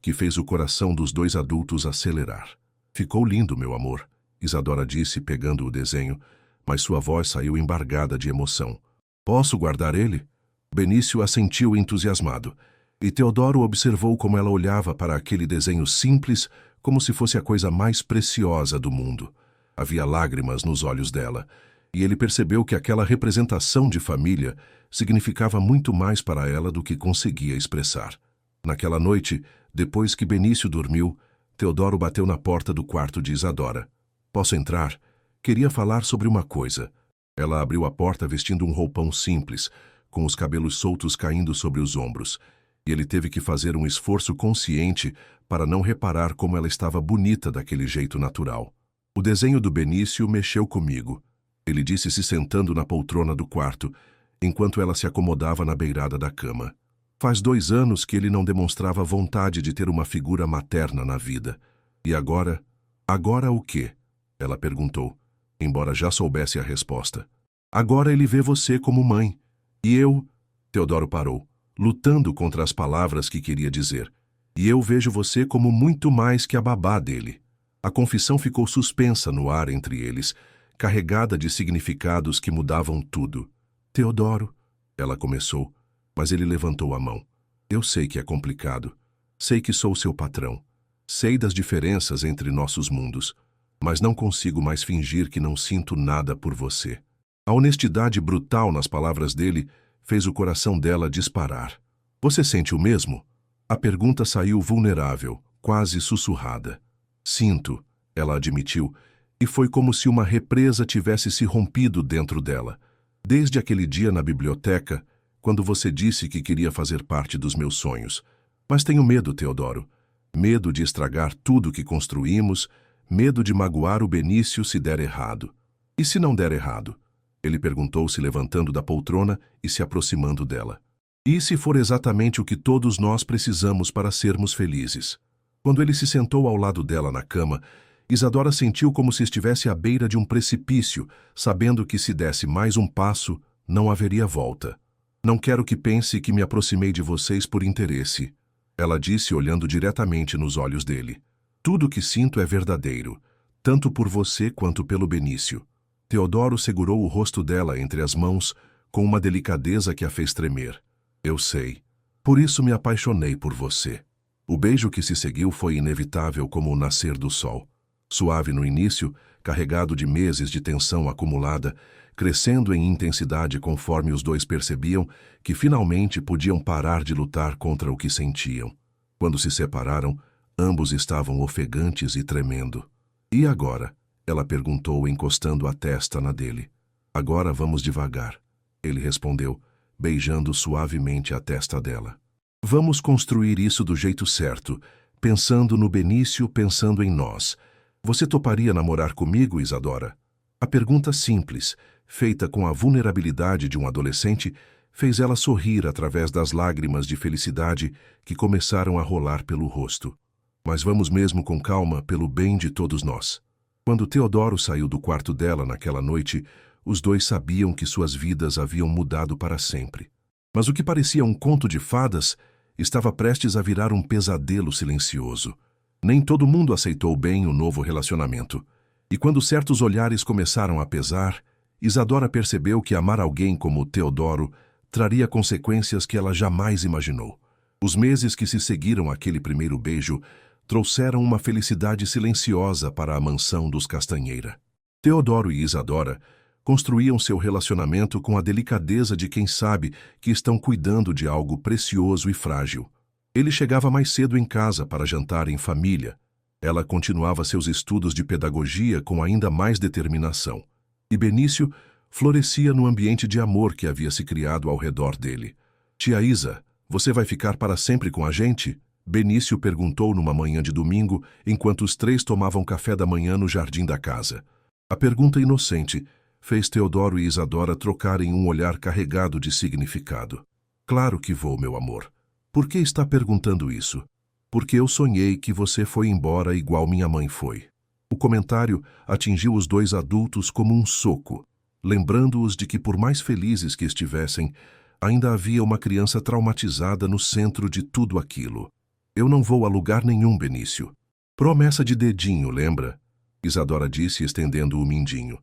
que fez o coração dos 2 adultos acelerar. Ficou lindo, meu amor, Isadora disse, pegando o desenho, mas sua voz saiu embargada de emoção. Posso guardar ele? Benício assentiu entusiasmado, e Teodoro observou como ela olhava para aquele desenho simples como se fosse a coisa mais preciosa do mundo. Havia lágrimas nos olhos dela, e ele percebeu que aquela representação de família significava muito mais para ela do que conseguia expressar. Naquela noite, depois que Benício dormiu, Teodoro bateu na porta do quarto de Isadora. Posso entrar? Queria falar sobre uma coisa. Ela abriu a porta vestindo um roupão simples, com os cabelos soltos caindo sobre os ombros, e ele teve que fazer um esforço consciente para não reparar como ela estava bonita daquele jeito natural. O desenho do Benício mexeu comigo, ele disse, se sentando na poltrona do quarto, enquanto ela se acomodava na beirada da cama. Faz 2 anos que ele não demonstrava vontade de ter uma figura materna na vida. E agora? Agora o quê? Ela perguntou, embora já soubesse a resposta. Agora ele vê você como mãe. E eu... Teodoro parou, lutando contra as palavras que queria dizer. E eu vejo você como muito mais que a babá dele. A confissão ficou suspensa no ar entre eles, carregada de significados que mudavam tudo. Teodoro, ela começou, mas ele levantou a mão. Eu sei que é complicado. Sei que sou seu patrão. Sei das diferenças entre nossos mundos, mas não consigo mais fingir que não sinto nada por você. A honestidade brutal nas palavras dele fez o coração dela disparar. Você sente o mesmo? A pergunta saiu vulnerável, quase sussurrada. Sinto, ela admitiu, e foi como se uma represa tivesse se rompido dentro dela. Desde aquele dia na biblioteca, quando você disse que queria fazer parte dos meus sonhos. Mas tenho medo, Teodoro. Medo de estragar tudo que construímos, medo de magoar o Benício se der errado. E se não der errado? Ele perguntou, se levantando da poltrona e se aproximando dela. E se for exatamente o que todos nós precisamos para sermos felizes? Quando ele se sentou ao lado dela na cama, Isadora sentiu como se estivesse à beira de um precipício, sabendo que se desse mais um passo, não haveria volta. Não quero que pense que me aproximei de vocês por interesse, ela disse olhando diretamente nos olhos dele. Tudo o que sinto é verdadeiro, tanto por você quanto pelo Benício. Teodoro segurou o rosto dela entre as mãos, com uma delicadeza que a fez tremer. Eu sei. Por isso me apaixonei por você. O beijo que se seguiu foi inevitável como o nascer do sol. Suave no início, carregado de meses de tensão acumulada, crescendo em intensidade conforme os dois percebiam que finalmente podiam parar de lutar contra o que sentiam. Quando se separaram, ambos estavam ofegantes e tremendo. E agora? Ela perguntou, encostando a testa na dele. Agora vamos devagar. Ele respondeu, beijando suavemente a testa dela. Vamos construir isso do jeito certo, pensando no Benício, pensando em nós. Você toparia namorar comigo, Isadora? A pergunta simples, feita com a vulnerabilidade de um adolescente, fez ela sorrir através das lágrimas de felicidade que começaram a rolar pelo rosto. Mas vamos mesmo com calma, pelo bem de todos nós. Quando Teodoro saiu do quarto dela naquela noite, os dois sabiam que suas vidas haviam mudado para sempre. Mas o que parecia um conto de fadas estava prestes a virar um pesadelo silencioso. Nem todo mundo aceitou bem o novo relacionamento. E quando certos olhares começaram a pesar, Isadora percebeu que amar alguém como Teodoro traria consequências que ela jamais imaginou. Os meses que se seguiram àquele primeiro beijo trouxeram uma felicidade silenciosa para a mansão dos Castanheira. Teodoro e Isadora construíam seu relacionamento com a delicadeza de quem sabe que estão cuidando de algo precioso e frágil. Ele chegava mais cedo em casa para jantar em família. Ela continuava seus estudos de pedagogia com ainda mais determinação. E Benício florescia no ambiente de amor que havia se criado ao redor dele. Tia Isa, você vai ficar para sempre com a gente? Benício perguntou numa manhã de domingo, enquanto os três tomavam café da manhã no jardim da casa. A pergunta inocente fez Teodoro e Isadora trocarem um olhar carregado de significado. Claro que vou, meu amor. Por que está perguntando isso? Porque eu sonhei que você foi embora igual minha mãe foi. O comentário atingiu os dois adultos como um soco, lembrando-os de que por mais felizes que estivessem, ainda havia uma criança traumatizada no centro de tudo aquilo. Eu não vou a lugar nenhum, Benício. Promessa de dedinho, lembra? Isadora disse, estendendo o mindinho,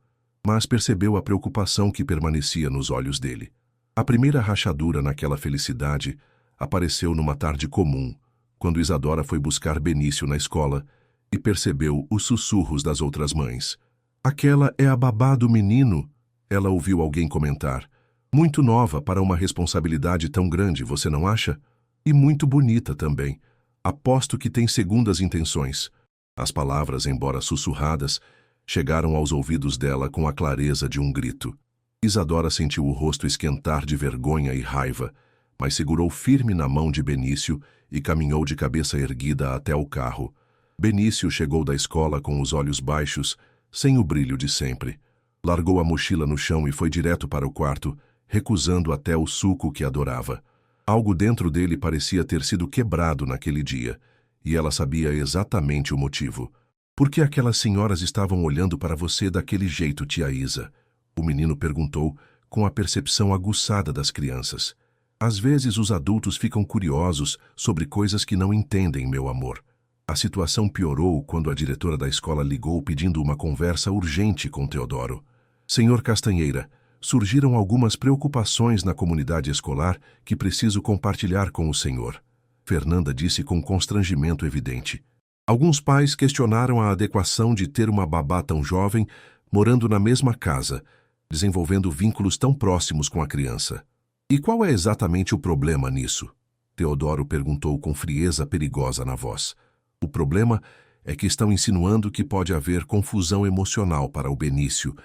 mas percebeu a preocupação que permanecia nos olhos dele. A primeira rachadura naquela felicidade apareceu numa tarde comum, quando Isadora foi buscar Benício na escola e percebeu os sussurros das outras mães. Aquela é a babá do menino, ela ouviu alguém comentar. Muito nova para uma responsabilidade tão grande, você não acha? E muito bonita também. Aposto que tem segundas intenções. As palavras, embora sussurradas, chegaram aos ouvidos dela com a clareza de um grito. Isadora sentiu o rosto esquentar de vergonha e raiva, mas segurou firme na mão de Benício e caminhou de cabeça erguida até o carro. Benício chegou da escola com os olhos baixos, sem o brilho de sempre. Largou a mochila no chão e foi direto para o quarto, recusando até o suco que adorava. Algo dentro dele parecia ter sido quebrado naquele dia, e ela sabia exatamente o motivo. Por que aquelas senhoras estavam olhando para você daquele jeito, tia Isa? O menino perguntou, com a percepção aguçada das crianças. Às vezes os adultos ficam curiosos sobre coisas que não entendem, meu amor. A situação piorou quando a diretora da escola ligou pedindo uma conversa urgente com Teodoro. Senhor Castanheira, surgiram algumas preocupações na comunidade escolar que preciso compartilhar com o senhor. Fernanda disse com constrangimento evidente. Alguns pais questionaram a adequação de ter uma babá tão jovem morando na mesma casa, desenvolvendo vínculos tão próximos com a criança. E qual é exatamente o problema nisso? Teodoro perguntou com frieza perigosa na voz. O problema é que estão insinuando que pode haver confusão emocional para o Benício,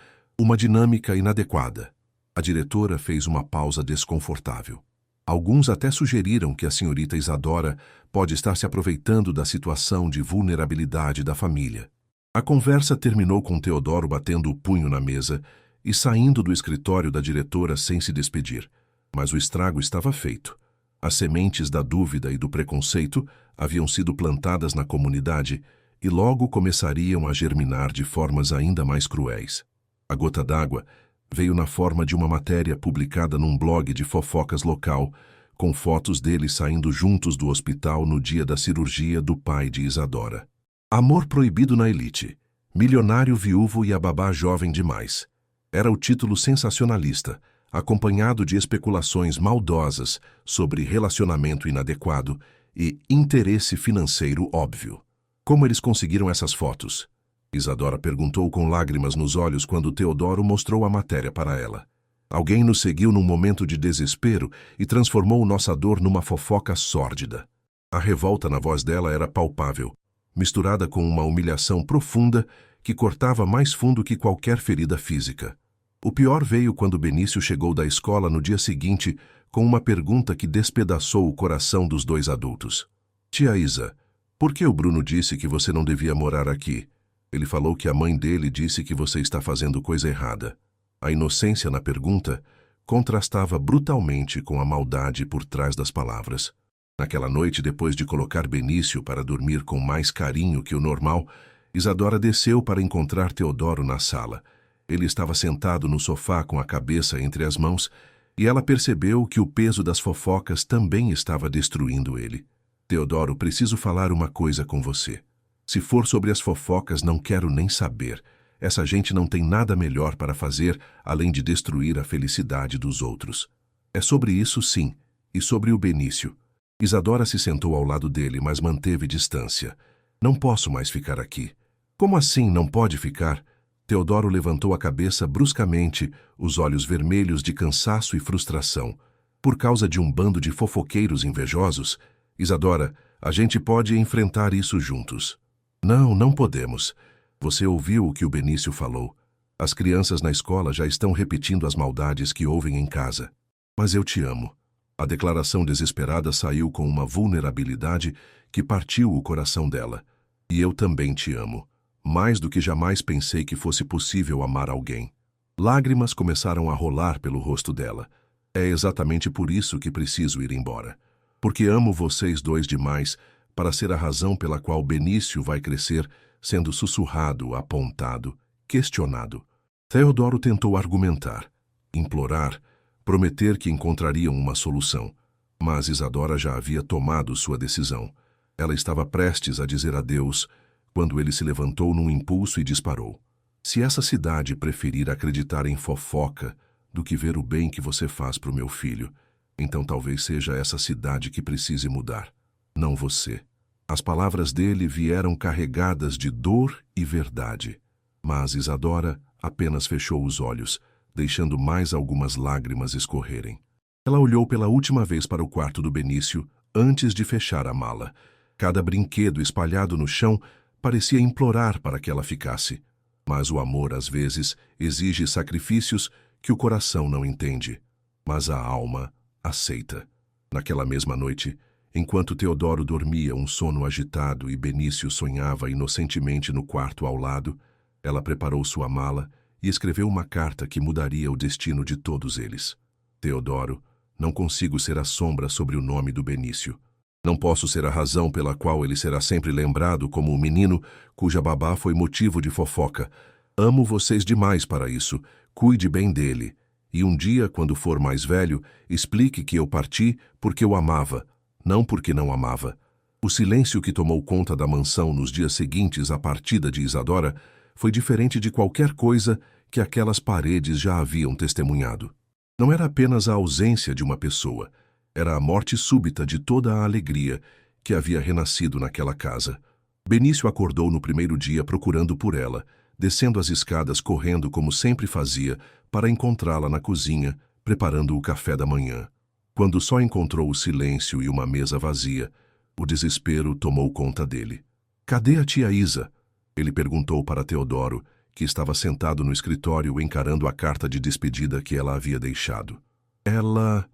uma dinâmica inadequada. A diretora fez uma pausa desconfortável. Alguns até sugeriram que a senhorita Isadora pode estar se aproveitando da situação de vulnerabilidade da família. A conversa terminou com Teodoro batendo o punho na mesa e saindo do escritório da diretora sem se despedir. Mas o estrago estava feito. As sementes da dúvida e do preconceito haviam sido plantadas na comunidade e logo começariam a germinar de formas ainda mais cruéis. A gota d'água veio na forma de uma matéria publicada num blog de fofocas local, com fotos deles saindo juntos do hospital no dia da cirurgia do pai de Isadora. Amor proibido na elite. Milionário viúvo e a babá jovem demais. Era o título sensacionalista, acompanhado de especulações maldosas sobre relacionamento inadequado e interesse financeiro óbvio. Como eles conseguiram essas fotos? Isadora perguntou com lágrimas nos olhos quando Teodoro mostrou a matéria para ela. Alguém nos seguiu num momento de desespero e transformou nossa dor numa fofoca sórdida. A revolta na voz dela era palpável, misturada com uma humilhação profunda que cortava mais fundo que qualquer ferida física. O pior veio quando Benício chegou da escola no dia seguinte com uma pergunta que despedaçou o coração dos dois adultos. Tia Isa, por que o Bruno disse que você não devia morar aqui? Ele falou que a mãe dele disse que você está fazendo coisa errada. A inocência na pergunta contrastava brutalmente com a maldade por trás das palavras. Naquela noite, depois de colocar Benício para dormir com mais carinho que o normal, Isadora desceu para encontrar Teodoro na sala. Ele estava sentado no sofá com a cabeça entre as mãos e ela percebeu que o peso das fofocas também estava destruindo ele. Teodoro, preciso falar uma coisa com você. Se for sobre as fofocas, não quero nem saber. Essa gente não tem nada melhor para fazer além de destruir a felicidade dos outros. É sobre isso, sim, e sobre o Benício. Isadora se sentou ao lado dele, mas manteve distância. Não posso mais ficar aqui. Como assim não pode ficar? Teodoro levantou a cabeça bruscamente, os olhos vermelhos de cansaço e frustração. Por causa de um bando de fofoqueiros invejosos? Isadora, a gente pode enfrentar isso juntos. Não, não podemos. Você ouviu o que o Benício falou. As crianças na escola já estão repetindo as maldades que ouvem em casa. Mas eu te amo. A declaração desesperada saiu com uma vulnerabilidade que partiu o coração dela. E eu também te amo. Mais do que jamais pensei que fosse possível amar alguém. Lágrimas começaram a rolar pelo rosto dela. É exatamente por isso que preciso ir embora. Porque amo vocês dois demais para ser a razão pela qual Benício vai crescer sendo sussurrado, apontado, questionado. Teodoro tentou argumentar, implorar, prometer que encontrariam uma solução. Mas Isadora já havia tomado sua decisão. Ela estava prestes a dizer adeus quando ele se levantou num impulso e disparou. Se essa cidade preferir acreditar em fofoca do que ver o bem que você faz para o meu filho, então talvez seja essa cidade que precise mudar, não você. As palavras dele vieram carregadas de dor e verdade. Mas Isadora apenas fechou os olhos, deixando mais algumas lágrimas escorrerem. Ela olhou pela última vez para o quarto do Benício antes de fechar a mala. Cada brinquedo espalhado no chão parecia implorar para que ela ficasse. Mas o amor, às vezes, exige sacrifícios que o coração não entende. Mas a alma aceita. Naquela mesma noite, enquanto Teodoro dormia um sono agitado e Benício sonhava inocentemente no quarto ao lado, ela preparou sua mala e escreveu uma carta que mudaria o destino de todos eles. Teodoro, não consigo ser a sombra sobre o nome do Benício. Não posso ser a razão pela qual ele será sempre lembrado como o menino cuja babá foi motivo de fofoca. Amo vocês demais para isso. Cuide bem dele. E um dia, quando for mais velho, explique que eu parti porque eu amava, não porque não amava. O silêncio que tomou conta da mansão nos dias seguintes à partida de Isadora foi diferente de qualquer coisa que aquelas paredes já haviam testemunhado. Não era apenas a ausência de uma pessoa, era a morte súbita de toda a alegria que havia renascido naquela casa. Benício acordou no primeiro dia procurando por ela, descendo as escadas correndo como sempre fazia para encontrá-la na cozinha, preparando o café da manhã. Quando só encontrou o silêncio e uma mesa vazia, o desespero tomou conta dele. Cadê a tia Isa? Ele perguntou para Teodoro, que estava sentado no escritório encarando a carta de despedida que ela havia deixado. Ela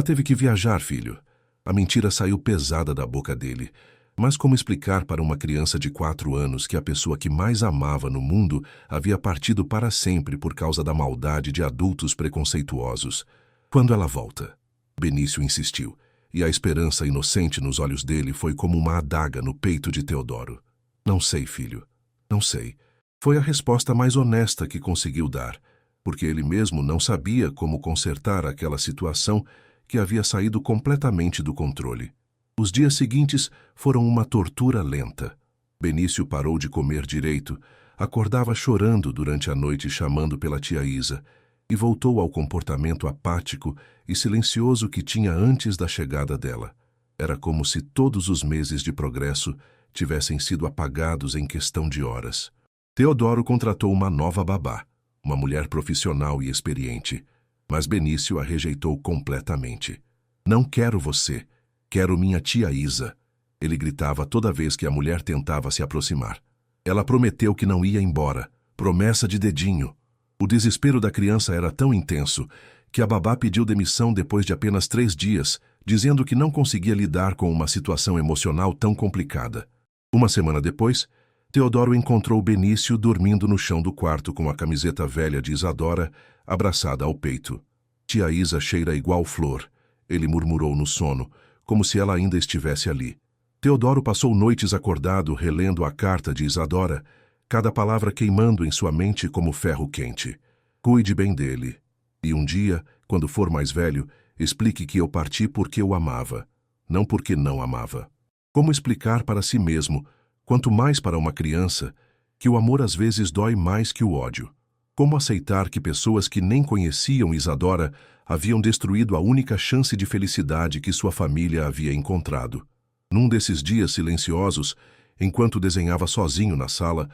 teve que viajar, filho. A mentira saiu pesada da boca dele. Mas como explicar para uma criança de 4 anos que a pessoa que mais amava no mundo havia partido para sempre por causa da maldade de adultos preconceituosos? Quando ela volta? Benício insistiu. e a esperança inocente nos olhos dele foi como uma adaga no peito de Teodoro. Não sei, filho, não sei. Foi a resposta mais honesta que conseguiu dar, porque ele mesmo não sabia como consertar aquela situação que havia saído completamente do controle. Os dias seguintes foram uma tortura lenta. Benício parou de comer direito, acordava chorando durante a noite chamando pela tia Isa, e voltou ao comportamento apático e silencioso que tinha antes da chegada dela. Era como se todos os meses de progresso tivessem sido apagados em questão de horas. Teodoro contratou uma nova babá, uma mulher profissional e experiente, mas Benício a rejeitou completamente. Não quero você, quero minha tia Isa, ele gritava toda vez que a mulher tentava se aproximar. Ela prometeu que não ia embora, promessa de dedinho. O desespero da criança era tão intenso que a babá pediu demissão depois de apenas 3 dias, dizendo que não conseguia lidar com uma situação emocional tão complicada. Uma semana depois, Teodoro encontrou Benício dormindo no chão do quarto com a camiseta velha de Isadora abraçada ao peito. Tia Isa cheira igual flor, ele murmurou no sono, como se ela ainda estivesse ali. Teodoro passou noites acordado relendo a carta de Isadora, cada palavra queimando em sua mente como ferro quente. Cuide bem dele. E um dia, quando for mais velho, explique que eu parti porque eu amava, não porque não amava. Como explicar para si mesmo, quanto mais para uma criança, que o amor às vezes dói mais que o ódio? Como aceitar que pessoas que nem conheciam Isadora haviam destruído a única chance de felicidade que sua família havia encontrado? Num desses dias silenciosos, enquanto desenhava sozinho na sala,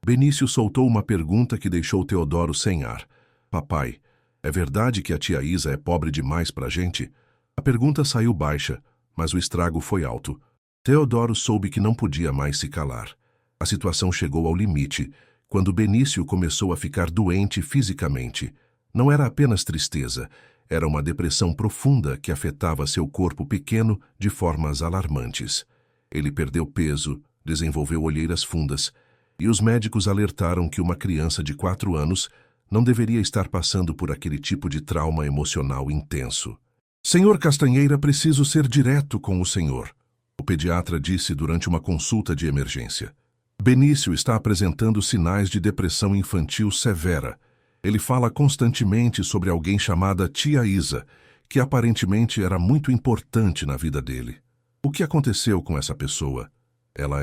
Benício soltou uma pergunta que deixou Teodoro sem ar. Papai, é verdade que a tia Isa é pobre demais pra gente? A pergunta saiu baixa, mas o estrago foi alto. Teodoro soube que não podia mais se calar. A situação chegou ao limite, quando Benício começou a ficar doente fisicamente. Não era apenas tristeza, era uma depressão profunda que afetava seu corpo pequeno de formas alarmantes. Ele perdeu peso, desenvolveu olheiras fundas, e os médicos alertaram que uma criança de 4 anos não deveria estar passando por aquele tipo de trauma emocional intenso. Senhor Castanheira, preciso ser direto com o senhor, o pediatra disse durante uma consulta de emergência. Benício está apresentando sinais de depressão infantil severa. Ele fala constantemente sobre alguém chamada tia Isa, que aparentemente era muito importante na vida dele. O que aconteceu com essa pessoa? Ela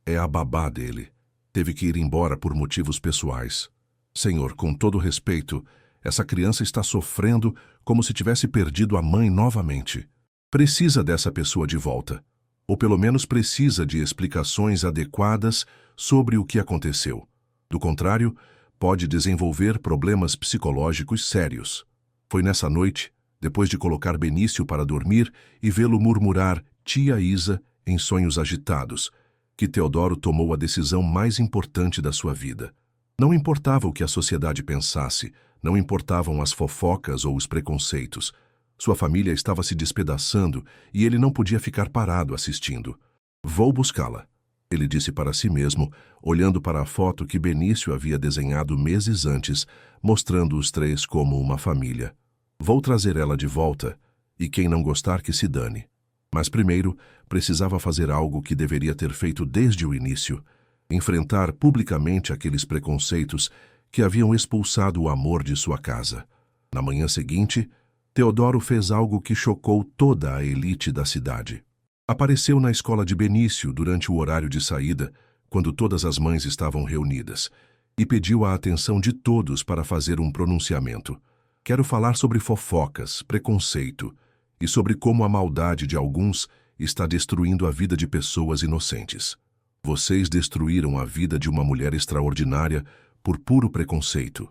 é a babá dele. Teve que ir embora por motivos pessoais. Senhor, com todo respeito, essa criança está sofrendo como se tivesse perdido a mãe novamente. Precisa dessa pessoa de volta. Ou pelo menos precisa de explicações adequadas sobre o que aconteceu. Do contrário, pode desenvolver problemas psicológicos sérios. Foi nessa noite, depois de colocar Benício para dormir e vê-lo murmurar tia Isa em sonhos agitados, que Teodoro tomou a decisão mais importante da sua vida. Não importava o que a sociedade pensasse, não importavam as fofocas ou os preconceitos. Sua família estava se despedaçando e ele não podia ficar parado assistindo. Vou buscá-la, ele disse para si mesmo, olhando para a foto que Benício havia desenhado meses antes, mostrando os 3 como uma família. Vou trazer ela de volta, e quem não gostar que se dane. Mas primeiro, precisava fazer algo que deveria ter feito desde o início, enfrentar publicamente aqueles preconceitos que haviam expulsado o amor de sua casa. Na manhã seguinte, Teodoro fez algo que chocou toda a elite da cidade. Apareceu na escola de Benício durante o horário de saída, quando todas as mães estavam reunidas, e pediu a atenção de todos para fazer um pronunciamento. Quero falar sobre fofocas, preconceito, e sobre como a maldade de alguns está destruindo a vida de pessoas inocentes. Vocês destruíram a vida de uma mulher extraordinária por puro preconceito.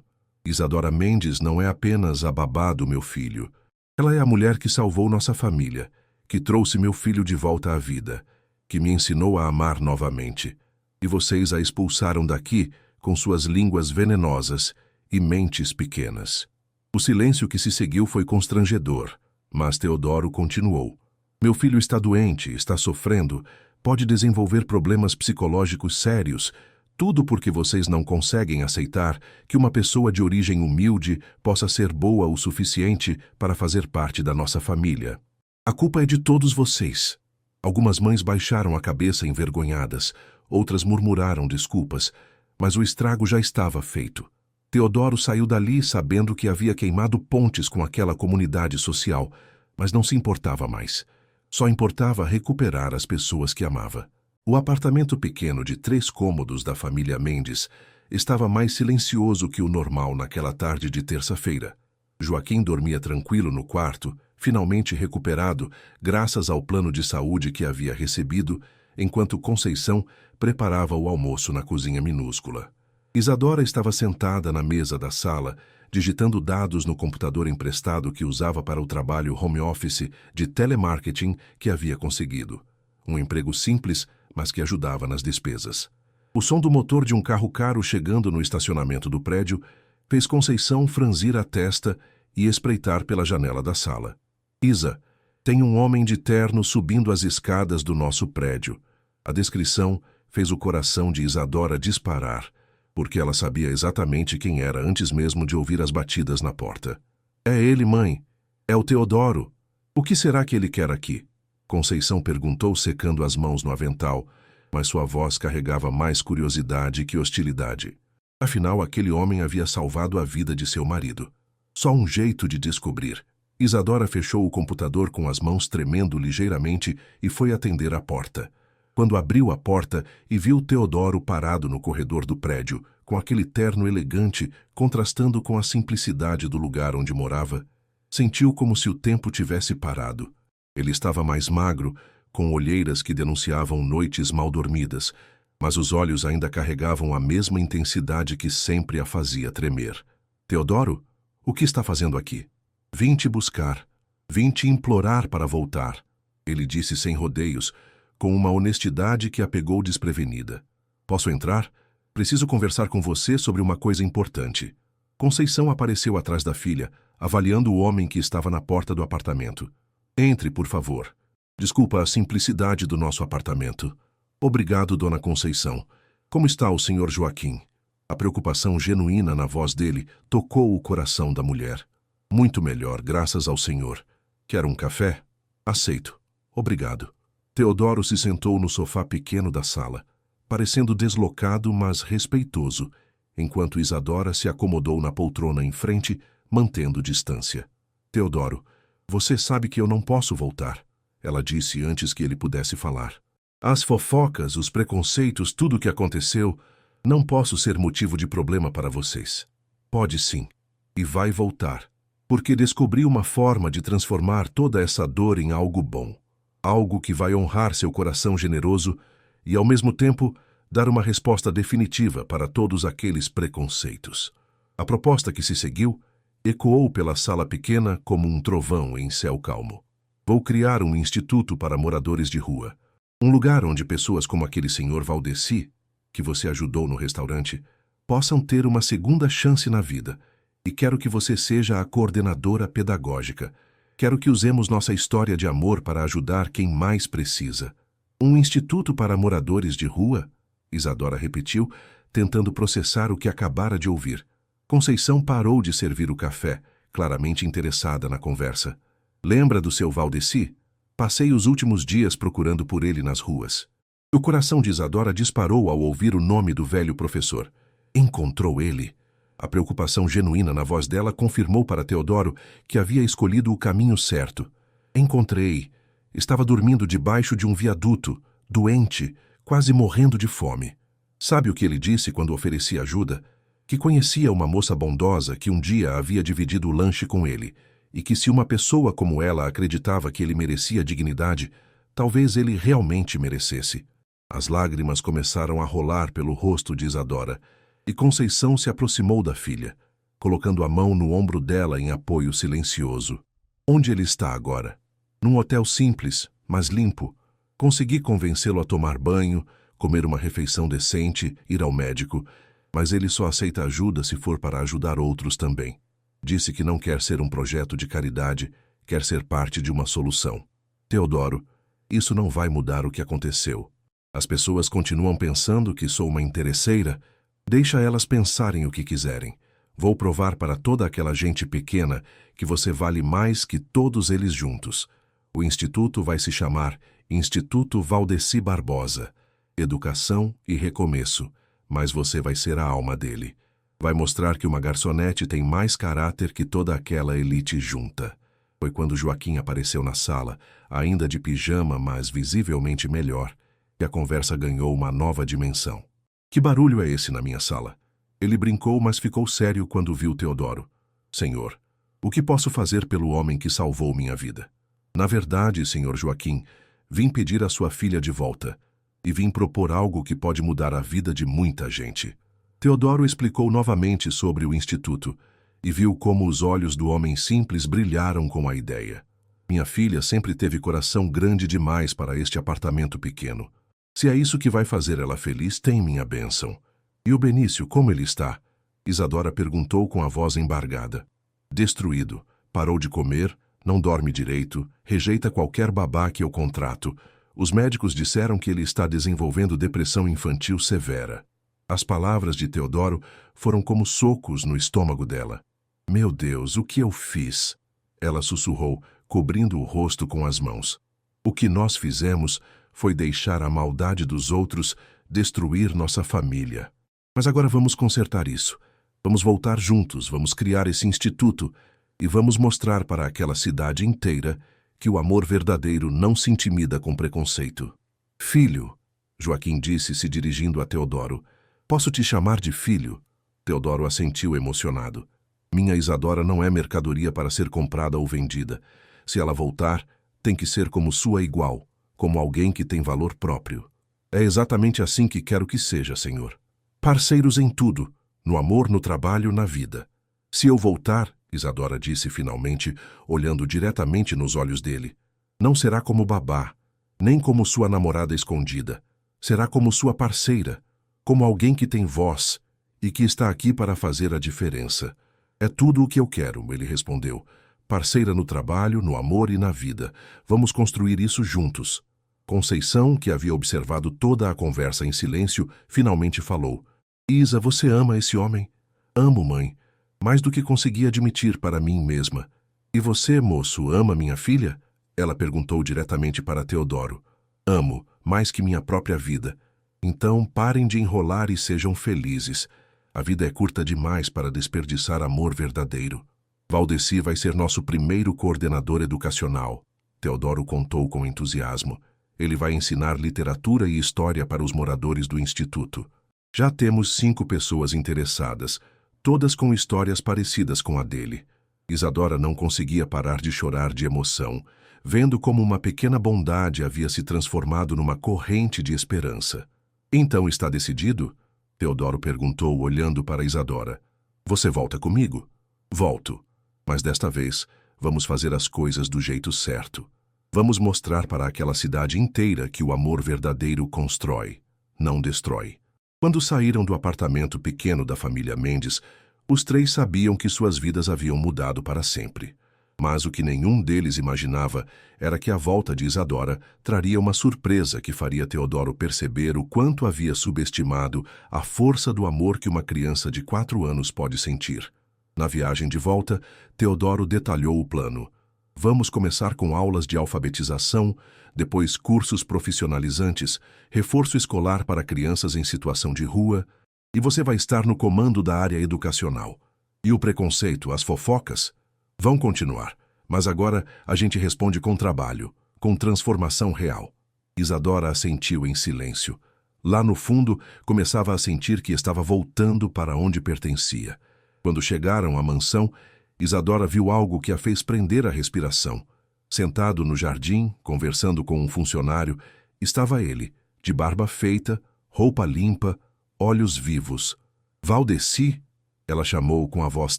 Isadora Mendes não é apenas a babá do meu filho. Ela é a mulher que salvou nossa família, que trouxe meu filho de volta à vida, que me ensinou a amar novamente. E vocês a expulsaram daqui com suas línguas venenosas e mentes pequenas. O silêncio que se seguiu foi constrangedor, mas Teodoro continuou. Meu filho está doente, está sofrendo, pode desenvolver problemas psicológicos sérios, tudo porque vocês não conseguem aceitar que uma pessoa de origem humilde possa ser boa o suficiente para fazer parte da nossa família. A culpa é de todos vocês. Algumas mães baixaram a cabeça envergonhadas, outras murmuraram desculpas, mas o estrago já estava feito. Teodoro saiu dali sabendo que havia queimado pontes com aquela comunidade social, mas não se importava mais. Só importava recuperar as pessoas que amava. O apartamento pequeno de 3 cômodos da família Mendes estava mais silencioso que o normal naquela tarde de terça-feira. Joaquim dormia tranquilo no quarto, finalmente recuperado, graças ao plano de saúde que havia recebido, enquanto Conceição preparava o almoço na cozinha minúscula. Isadora estava sentada na mesa da sala, digitando dados no computador emprestado que usava para o trabalho home office de telemarketing que havia conseguido. Um emprego simples, mas que ajudava nas despesas. O som do motor de um carro caro chegando no estacionamento do prédio fez Conceição franzir a testa e espreitar pela janela da sala. Isa, tem um homem de terno subindo as escadas do nosso prédio. A descrição fez o coração de Isadora disparar, porque ela sabia exatamente quem era antes mesmo de ouvir as batidas na porta. É ele, mãe. É o Teodoro. O que será que ele quer aqui? Conceição perguntou secando as mãos no avental, mas sua voz carregava mais curiosidade que hostilidade. Afinal, aquele homem havia salvado a vida de seu marido. Só um jeito de descobrir. Isadora fechou o computador com as mãos tremendo ligeiramente e foi atender a porta. Quando abriu a porta e viu Teodoro parado no corredor do prédio, com aquele terno elegante contrastando com a simplicidade do lugar onde morava, sentiu como se o tempo tivesse parado. Ele estava mais magro, com olheiras que denunciavam noites mal dormidas, mas os olhos ainda carregavam a mesma intensidade que sempre a fazia tremer. Teodoro, o que está fazendo aqui? Vim te buscar. Vim te implorar para voltar. Ele disse sem rodeios, com uma honestidade que a pegou desprevenida. Posso entrar? Preciso conversar com você sobre uma coisa importante. Conceição apareceu atrás da filha, avaliando o homem que estava na porta do apartamento. Entre, por favor. Desculpa a simplicidade do nosso apartamento. Obrigado, dona Conceição. Como está o senhor Joaquim? A preocupação genuína na voz dele tocou o coração da mulher. Muito melhor, graças ao senhor. Quer um café? Aceito. Obrigado. Teodoro se sentou no sofá pequeno da sala, parecendo deslocado, mas respeitoso, enquanto Isadora se acomodou na poltrona em frente, mantendo distância. Teodoro, você sabe que eu não posso voltar, ela disse antes que ele pudesse falar. As fofocas, os preconceitos, tudo o que aconteceu, não posso ser motivo de problema para vocês. Pode sim, e vai voltar, porque descobri uma forma de transformar toda essa dor em algo bom. Algo que vai honrar seu coração generoso e, ao mesmo tempo, dar uma resposta definitiva para todos aqueles preconceitos. A proposta que se seguiu ecoou pela sala pequena como um trovão em céu calmo. Vou criar um instituto para moradores de rua. Um lugar onde pessoas como aquele senhor Valdeci, que você ajudou no restaurante, possam ter uma segunda chance na vida. E quero que você seja a coordenadora pedagógica. Quero que usemos nossa história de amor para ajudar quem mais precisa. Um instituto para moradores de rua? Isadora repetiu, tentando processar o que acabara de ouvir. Conceição parou de servir o café, claramente interessada na conversa. Lembra do seu Valdeci? Passei os últimos dias procurando por ele nas ruas. O coração de Isadora disparou ao ouvir o nome do velho professor. Encontrou ele. A preocupação genuína na voz dela confirmou para Teodoro que havia escolhido o caminho certo. Encontrei. Estava dormindo debaixo de um viaduto, doente, quase morrendo de fome. Sabe o que ele disse quando ofereci ajuda? Que conhecia uma moça bondosa que um dia havia dividido o lanche com ele, e que se uma pessoa como ela acreditava que ele merecia dignidade, talvez ele realmente merecesse. As lágrimas começaram a rolar pelo rosto de Isadora, e Conceição se aproximou da filha, colocando a mão no ombro dela em apoio silencioso. Onde ele está agora? Num hotel simples, mas limpo. Consegui convencê-lo a tomar banho, comer uma refeição decente, ir ao médico, mas ele só aceita ajuda se for para ajudar outros também. Disse que não quer ser um projeto de caridade, quer ser parte de uma solução. Teodoro, isso não vai mudar o que aconteceu. As pessoas continuam pensando que sou uma interesseira. Deixa elas pensarem o que quiserem. Vou provar para toda aquela gente pequena que você vale mais que todos eles juntos. O instituto vai se chamar Instituto Valdeci Barbosa. Educação e recomeço, mas você vai ser a alma dele. Vai mostrar que uma garçonete tem mais caráter que toda aquela elite junta. Foi quando Joaquim apareceu na sala, ainda de pijama, mas visivelmente melhor, que a conversa ganhou uma nova dimensão. Que barulho é esse na minha sala? Ele brincou, mas ficou sério quando viu Teodoro. Senhor, o que posso fazer pelo homem que salvou minha vida? Na verdade, senhor Joaquim, vim pedir a sua filha de volta. E vim propor algo que pode mudar a vida de muita gente. Teodoro explicou novamente sobre o instituto e viu como os olhos do homem simples brilharam com a ideia. Minha filha sempre teve coração grande demais para este apartamento pequeno. Se é isso que vai fazer ela feliz, tem minha bênção. E o Benício, como ele está? Isadora perguntou com a voz embargada. Destruído, parou de comer, não dorme direito, rejeita qualquer babá que eu contrato. Os médicos disseram que ele está desenvolvendo depressão infantil severa. As palavras de Teodoro foram como socos no estômago dela. Meu Deus, o que eu fiz? Ela sussurrou, cobrindo o rosto com as mãos. O que nós fizemos foi deixar a maldade dos outros destruir nossa família. Mas agora vamos consertar isso. Vamos voltar juntos, vamos criar esse instituto e vamos mostrar para aquela cidade inteira que o amor verdadeiro não se intimida com preconceito. Filho, Joaquim disse se dirigindo a Teodoro. Posso te chamar de filho? Teodoro assentiu emocionado. Minha Isadora não é mercadoria para ser comprada ou vendida. Se ela voltar, tem que ser como sua igual, como alguém que tem valor próprio. É exatamente assim que quero que seja, Senhor. Parceiros em tudo, no amor, no trabalho, na vida. Se eu voltar, Isadora disse finalmente, olhando diretamente nos olhos dele, não será como babá, nem como sua namorada escondida. Será como sua parceira, como alguém que tem voz e que está aqui para fazer a diferença. É tudo o que eu quero, ele respondeu. Parceira no trabalho, no amor e na vida. Vamos construir isso juntos. Conceição, que havia observado toda a conversa em silêncio, finalmente falou. Isa, você ama esse homem? Amo, mãe. Mais do que consegui admitir para mim mesma. E você, moço, ama minha filha? Ela perguntou diretamente para Teodoro. Amo, mais que minha própria vida. Então parem de enrolar e sejam felizes. A vida é curta demais para desperdiçar amor verdadeiro. Valdeci vai ser nosso primeiro coordenador educacional. Teodoro contou com entusiasmo. Ele vai ensinar literatura e história para os moradores do instituto. Já temos 5 pessoas interessadas, todas com histórias parecidas com a dele. Isadora não conseguia parar de chorar de emoção, vendo como uma pequena bondade havia se transformado numa corrente de esperança. Então está decidido? Teodoro perguntou, olhando para Isadora. Você volta comigo? Volto. Mas desta vez, vamos fazer as coisas do jeito certo. Vamos mostrar para aquela cidade inteira que o amor verdadeiro constrói, não destrói. Quando saíram do apartamento pequeno da família Mendes, os 3 sabiam que suas vidas haviam mudado para sempre. Mas o que nenhum deles imaginava era que a volta de Isadora traria uma surpresa que faria Teodoro perceber o quanto havia subestimado a força do amor que uma criança de 4 anos pode sentir. Na viagem de volta, Teodoro detalhou o plano. Vamos começar com aulas de alfabetização, depois cursos profissionalizantes, reforço escolar para crianças em situação de rua, e você vai estar no comando da área educacional. E o preconceito, as fofocas, vão continuar, mas agora a gente responde com trabalho, com transformação real. Isadora assentiu em silêncio. Lá no fundo, começava a sentir que estava voltando para onde pertencia. Quando chegaram à mansão, Isadora viu algo que a fez prender a respiração. Sentado no jardim, conversando com um funcionário, estava ele, de barba feita, roupa limpa, olhos vivos. Valdeci? Ela chamou com a voz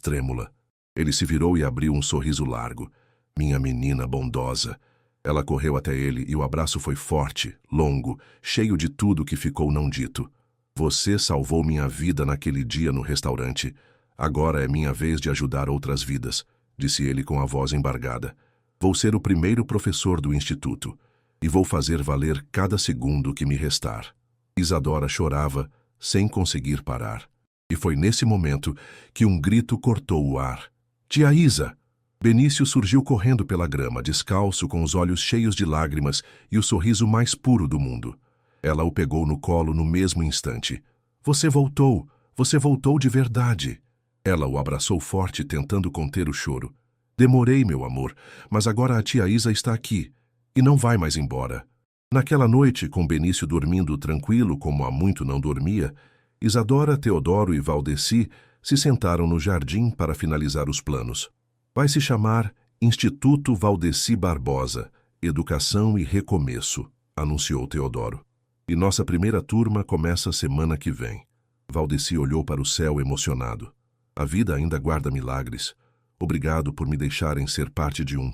trêmula. Ele se virou e abriu um sorriso largo. Minha menina bondosa. Ela correu até ele e o abraço foi forte, longo, cheio de tudo que ficou não dito. Você salvou minha vida naquele dia no restaurante. Agora é minha vez de ajudar outras vidas, disse ele com a voz embargada. Vou ser o primeiro professor do instituto e vou fazer valer cada segundo que me restar. Isadora chorava, sem conseguir parar. E foi nesse momento que um grito cortou o ar. Tia Isa! Benício surgiu correndo pela grama, descalço, com os olhos cheios de lágrimas e o sorriso mais puro do mundo. Ela o pegou no colo no mesmo instante. Você voltou de verdade. Ela o abraçou forte, tentando conter o choro. Demorei, meu amor, mas agora a tia Isa está aqui e não vai mais embora. Naquela noite, com Benício dormindo tranquilo como há muito não dormia, Isadora, Teodoro e Valdeci se sentaram no jardim para finalizar os planos. Vai se chamar Instituto Valdeci Barbosa, Educação e Recomeço, anunciou Teodoro. E nossa primeira turma começa semana que vem. Valdeci olhou para o céu emocionado. A vida ainda guarda milagres. Obrigado por me deixarem ser parte de um.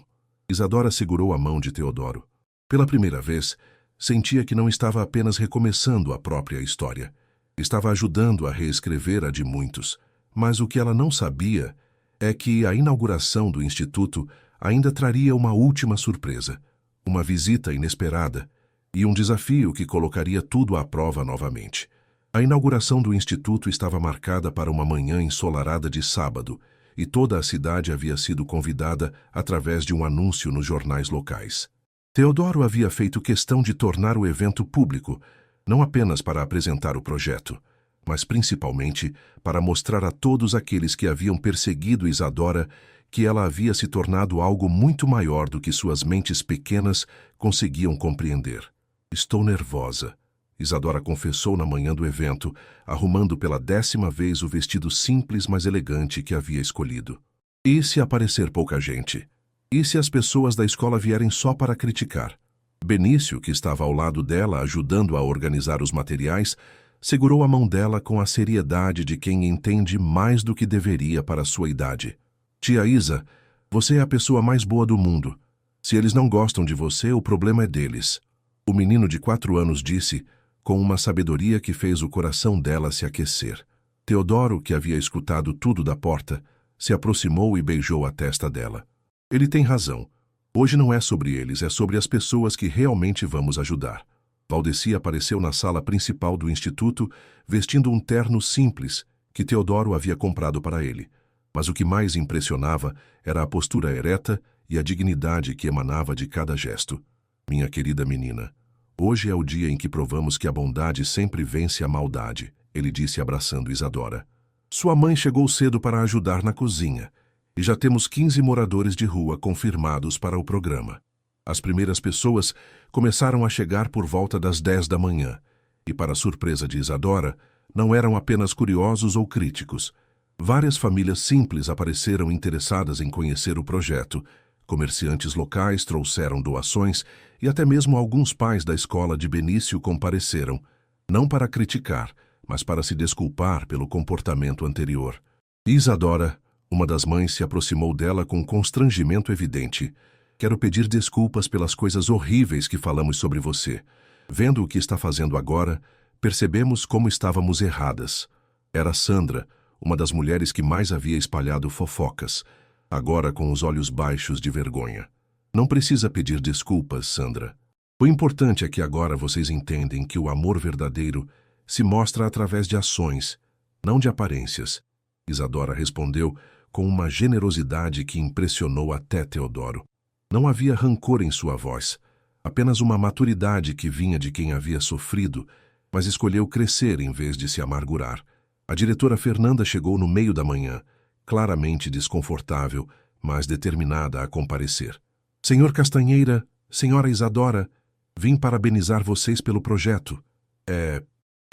Isadora segurou a mão de Teodoro. Pela primeira vez, sentia que não estava apenas recomeçando a própria história. Estava ajudando a reescrever a de muitos. Mas o que ela não sabia é que a inauguração do Instituto ainda traria uma última surpresa, uma visita inesperada e um desafio que colocaria tudo à prova novamente. A inauguração do Instituto estava marcada para uma manhã ensolarada de sábado, e toda a cidade havia sido convidada através de um anúncio nos jornais locais. Teodoro havia feito questão de tornar o evento público, não apenas para apresentar o projeto, mas principalmente para mostrar a todos aqueles que haviam perseguido Isadora que ela havia se tornado algo muito maior do que suas mentes pequenas conseguiam compreender. Estou nervosa, Isadora confessou na manhã do evento, arrumando pela 10ª vez o vestido simples mas elegante que havia escolhido. E se aparecer pouca gente? E se as pessoas da escola vierem só para criticar? Benício, que estava ao lado dela ajudando a organizar os materiais, segurou a mão dela com a seriedade de quem entende mais do que deveria para sua idade. Tia Isa, você é a pessoa mais boa do mundo. Se eles não gostam de você, o problema é deles. O menino de 4 anos disse, com uma sabedoria que fez o coração dela se aquecer. Teodoro, que havia escutado tudo da porta, se aproximou e beijou a testa dela. Ele tem razão. Hoje não é sobre eles, é sobre as pessoas que realmente vamos ajudar. Valdeci apareceu na sala principal do Instituto, vestindo um terno simples, que Teodoro havia comprado para ele. Mas o que mais impressionava era a postura ereta e a dignidade que emanava de cada gesto. Minha querida menina, hoje é o dia em que provamos que a bondade sempre vence a maldade, ele disse abraçando Isadora. Sua mãe chegou cedo para ajudar na cozinha, e já temos 15 moradores de rua confirmados para o programa. As primeiras pessoas começaram a chegar por volta das 10 da manhã, e para surpresa de Isadora, não eram apenas curiosos ou críticos. Várias famílias simples apareceram interessadas em conhecer o projeto. Comerciantes locais trouxeram doações e até mesmo alguns pais da escola de Benício compareceram, não para criticar, mas para se desculpar pelo comportamento anterior. Isadora, uma das mães, se aproximou dela com constrangimento evidente. Quero pedir desculpas pelas coisas horríveis que falamos sobre você. Vendo o que está fazendo agora, percebemos como estávamos erradas. Era Sandra, uma das mulheres que mais havia espalhado fofocas, agora com os olhos baixos de vergonha. Não precisa pedir desculpas, Sandra. O importante é que agora vocês entendem que o amor verdadeiro se mostra através de ações, não de aparências. Isadora respondeu com uma generosidade que impressionou até Teodoro. Não havia rancor em sua voz, apenas uma maturidade que vinha de quem havia sofrido, mas escolheu crescer em vez de se amargurar. A diretora Fernanda chegou no meio da manhã, claramente desconfortável, mas determinada a comparecer. Senhor Castanheira, senhora Isadora, vim parabenizar vocês pelo projeto. É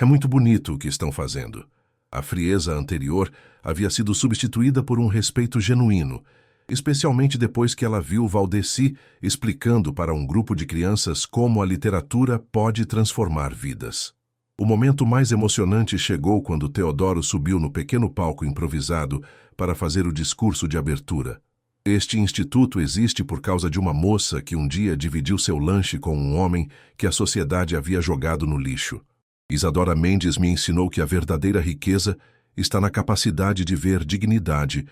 muito bonito o que estão fazendo. A frieza anterior havia sido substituída por um respeito genuíno, especialmente depois que ela viu Valdeci explicando para um grupo de crianças como a literatura pode transformar vidas. O momento mais emocionante chegou quando Teodoro subiu no pequeno palco improvisado para fazer o discurso de abertura. Este instituto existe por causa de uma moça que um dia dividiu seu lanche com um homem que a sociedade havia jogado no lixo. Isadora Mendes me ensinou que a verdadeira riqueza está na capacidade de ver dignidade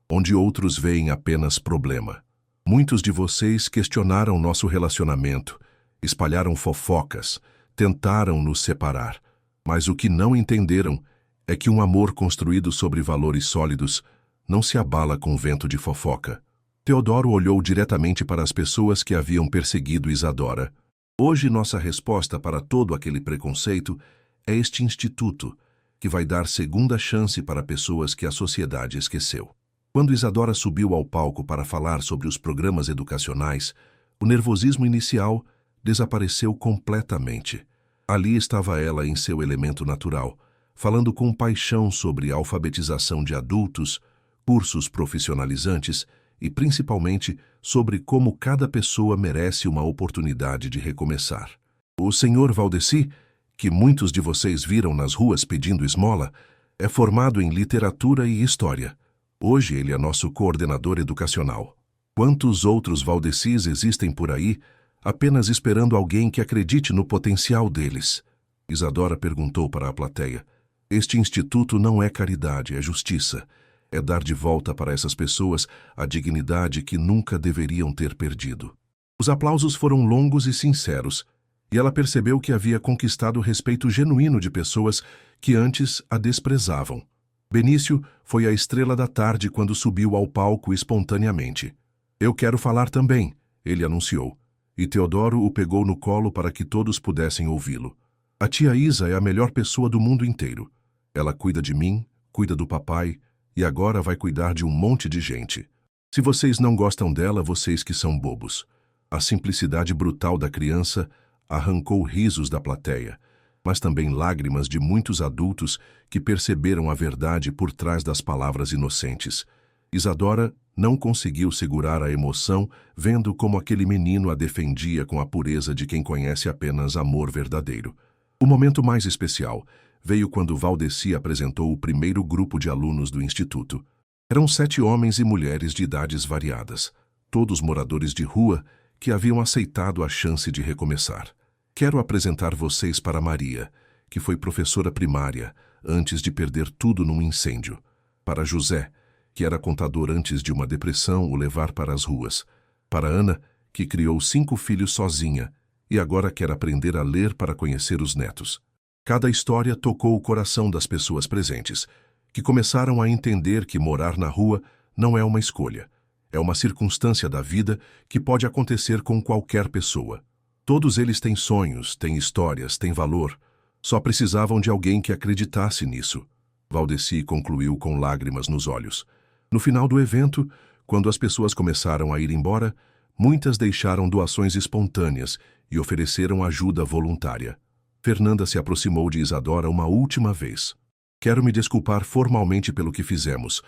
onde outros veem apenas problema. Muitos de vocês questionaram nosso relacionamento, espalharam fofocas, tentaram nos separar. Mas o que não entenderam é que um amor construído sobre valores sólidos não se abala com vento de fofoca. Teodoro olhou diretamente para as pessoas que haviam perseguido Isadora. Hoje nossa resposta para todo aquele preconceito é este instituto, que vai dar segunda chance para pessoas que a sociedade esqueceu. Quando Isadora subiu ao palco para falar sobre os programas educacionais, o nervosismo inicial desapareceu completamente. Ali estava ela em seu elemento natural, falando com paixão sobre alfabetização de adultos, cursos profissionalizantes e, principalmente, sobre como cada pessoa merece uma oportunidade de recomeçar. O Sr. Valdeci, que muitos de vocês viram nas ruas pedindo esmola, é formado em literatura e história. Hoje ele é nosso coordenador educacional. Quantos outros Valdecis existem por aí, apenas esperando alguém que acredite no potencial deles? Isadora perguntou para a plateia. Este instituto não é caridade, é justiça. É dar de volta para essas pessoas a dignidade que nunca deveriam ter perdido. Os aplausos foram longos e sinceros, e ela percebeu que havia conquistado o respeito genuíno de pessoas que antes a desprezavam. Benício foi a estrela da tarde quando subiu ao palco espontaneamente. Eu quero falar também, ele anunciou, e Teodoro o pegou no colo para que todos pudessem ouvi-lo. A tia Isa é a melhor pessoa do mundo inteiro. Ela cuida de mim, cuida do papai, e agora vai cuidar de um monte de gente. Se vocês não gostam dela, vocês que são bobos. A simplicidade brutal da criança arrancou risos da plateia, mas também lágrimas de muitos adultos que perceberam a verdade por trás das palavras inocentes. Isadora não conseguiu segurar a emoção, vendo como aquele menino a defendia com a pureza de quem conhece apenas amor verdadeiro. O momento mais especial veio quando Valdeci apresentou o primeiro grupo de alunos do instituto. Eram 7 homens e mulheres de idades variadas, todos moradores de rua que haviam aceitado a chance de recomeçar. Quero apresentar vocês para Maria, que foi professora primária antes de perder tudo num incêndio. Para José, que era contador antes de uma depressão o levar para as ruas. Para Ana, que criou 5 filhos sozinha e agora quer aprender a ler para conhecer os netos. Cada história tocou o coração das pessoas presentes, que começaram a entender que morar na rua não é uma escolha. É uma circunstância da vida que pode acontecer com qualquer pessoa. Todos eles têm sonhos, têm histórias, têm valor. Só precisavam de alguém que acreditasse nisso. Valdeci concluiu com lágrimas nos olhos. No final do evento, quando as pessoas começaram a ir embora, muitas deixaram doações espontâneas e ofereceram ajuda voluntária. Fernanda se aproximou de Isadora uma última vez. Quero me desculpar formalmente pelo que fizemos.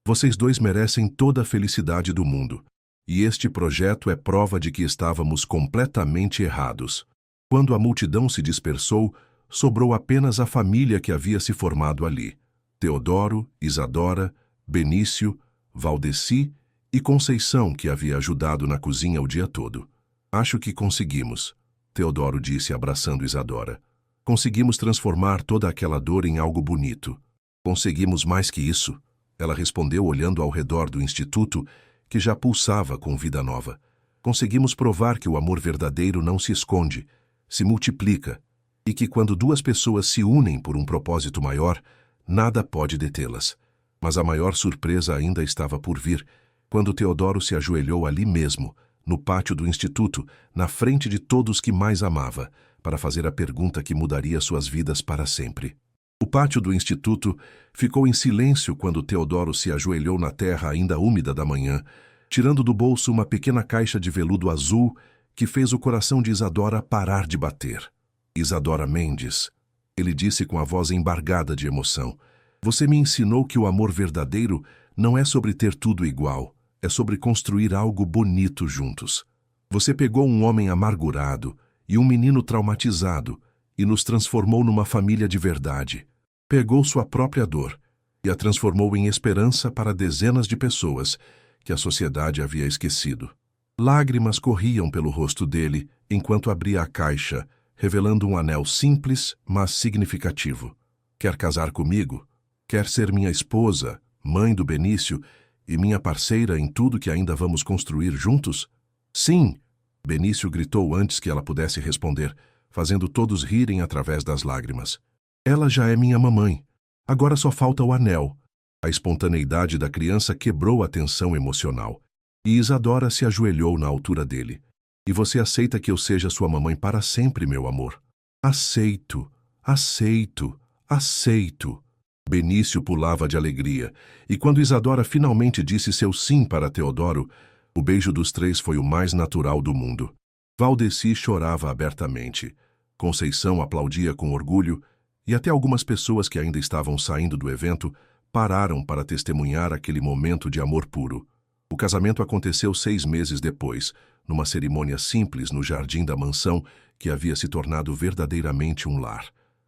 Vocês dois merecem toda a felicidade do mundo. E este projeto é prova de que estávamos completamente errados. Quando a multidão se dispersou, sobrou apenas a família que havia se formado ali. Teodoro, Isadora, Benício, Valdeci e Conceição, que havia ajudado na cozinha o dia todo. Acho que conseguimos, Teodoro disse abraçando Isadora. Conseguimos transformar toda aquela dor em algo bonito. Conseguimos mais que isso, ela respondeu olhando ao redor do instituto, que já pulsava com vida nova. Conseguimos provar que o amor verdadeiro não se esconde, se multiplica, e que quando 2 pessoas se unem por um propósito maior, nada pode detê-las. Mas a maior surpresa ainda estava por vir, quando Teodoro se ajoelhou ali mesmo, no pátio do instituto, na frente de todos que mais amava, para fazer a pergunta que mudaria suas vidas para sempre. O pátio do instituto ficou em silêncio quando Teodoro se ajoelhou na terra ainda úmida da manhã, tirando do bolso uma pequena caixa de veludo azul que fez o coração de Isadora parar de bater. Isadora Mendes, ele disse com a voz embargada de emoção, você me ensinou que o amor verdadeiro não é sobre ter tudo igual, é sobre construir algo bonito juntos. Você pegou um homem amargurado e um menino traumatizado e nos transformou numa família de verdade. Pegou sua própria dor e a transformou em esperança para dezenas de pessoas que a sociedade havia esquecido. Lágrimas corriam pelo rosto dele enquanto abria a caixa, revelando um anel simples, mas significativo. Quer casar comigo? Quer ser minha esposa, mãe do Benício e minha parceira em tudo que ainda vamos construir juntos? Sim, Benício gritou antes que ela pudesse responder, fazendo todos rirem através das lágrimas. Ela já é minha mamãe. Agora só falta o anel. A espontaneidade da criança quebrou a tensão emocional, e Isadora se ajoelhou na altura dele. E você aceita que eu seja sua mamãe para sempre, meu amor? Aceito, aceito, aceito. Benício pulava de alegria, e quando Isadora finalmente disse seu sim para Teodoro, o beijo dos três foi o mais natural do mundo. Valdeci chorava abertamente. Conceição aplaudia com orgulho, e até algumas pessoas que ainda estavam saindo do evento pararam para testemunhar aquele momento de amor puro. O casamento aconteceu 6 meses depois, numa cerimônia simples no jardim da mansão que havia se tornado verdadeiramente um lar.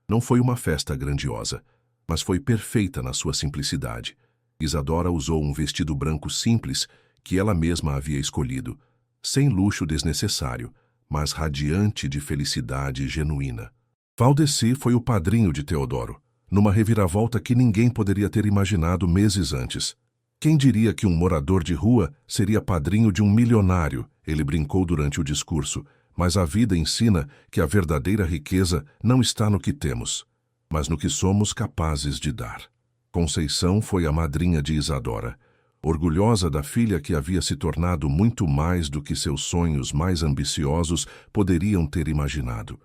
Não foi uma festa grandiosa, mas foi perfeita na sua simplicidade. Isadora usou um vestido branco simples que ela mesma havia escolhido, sem luxo desnecessário, mas radiante de felicidade genuína. Valdeci foi o padrinho de Teodoro, numa reviravolta que ninguém poderia ter imaginado meses antes. Quem diria que um morador de rua seria padrinho de um milionário? Ele brincou durante o discurso, mas a vida ensina que a verdadeira riqueza não está no que temos, mas no que somos capazes de dar. Conceição foi a madrinha de Isadora, orgulhosa da filha que havia se tornado muito mais do que seus sonhos mais ambiciosos poderiam ter imaginado.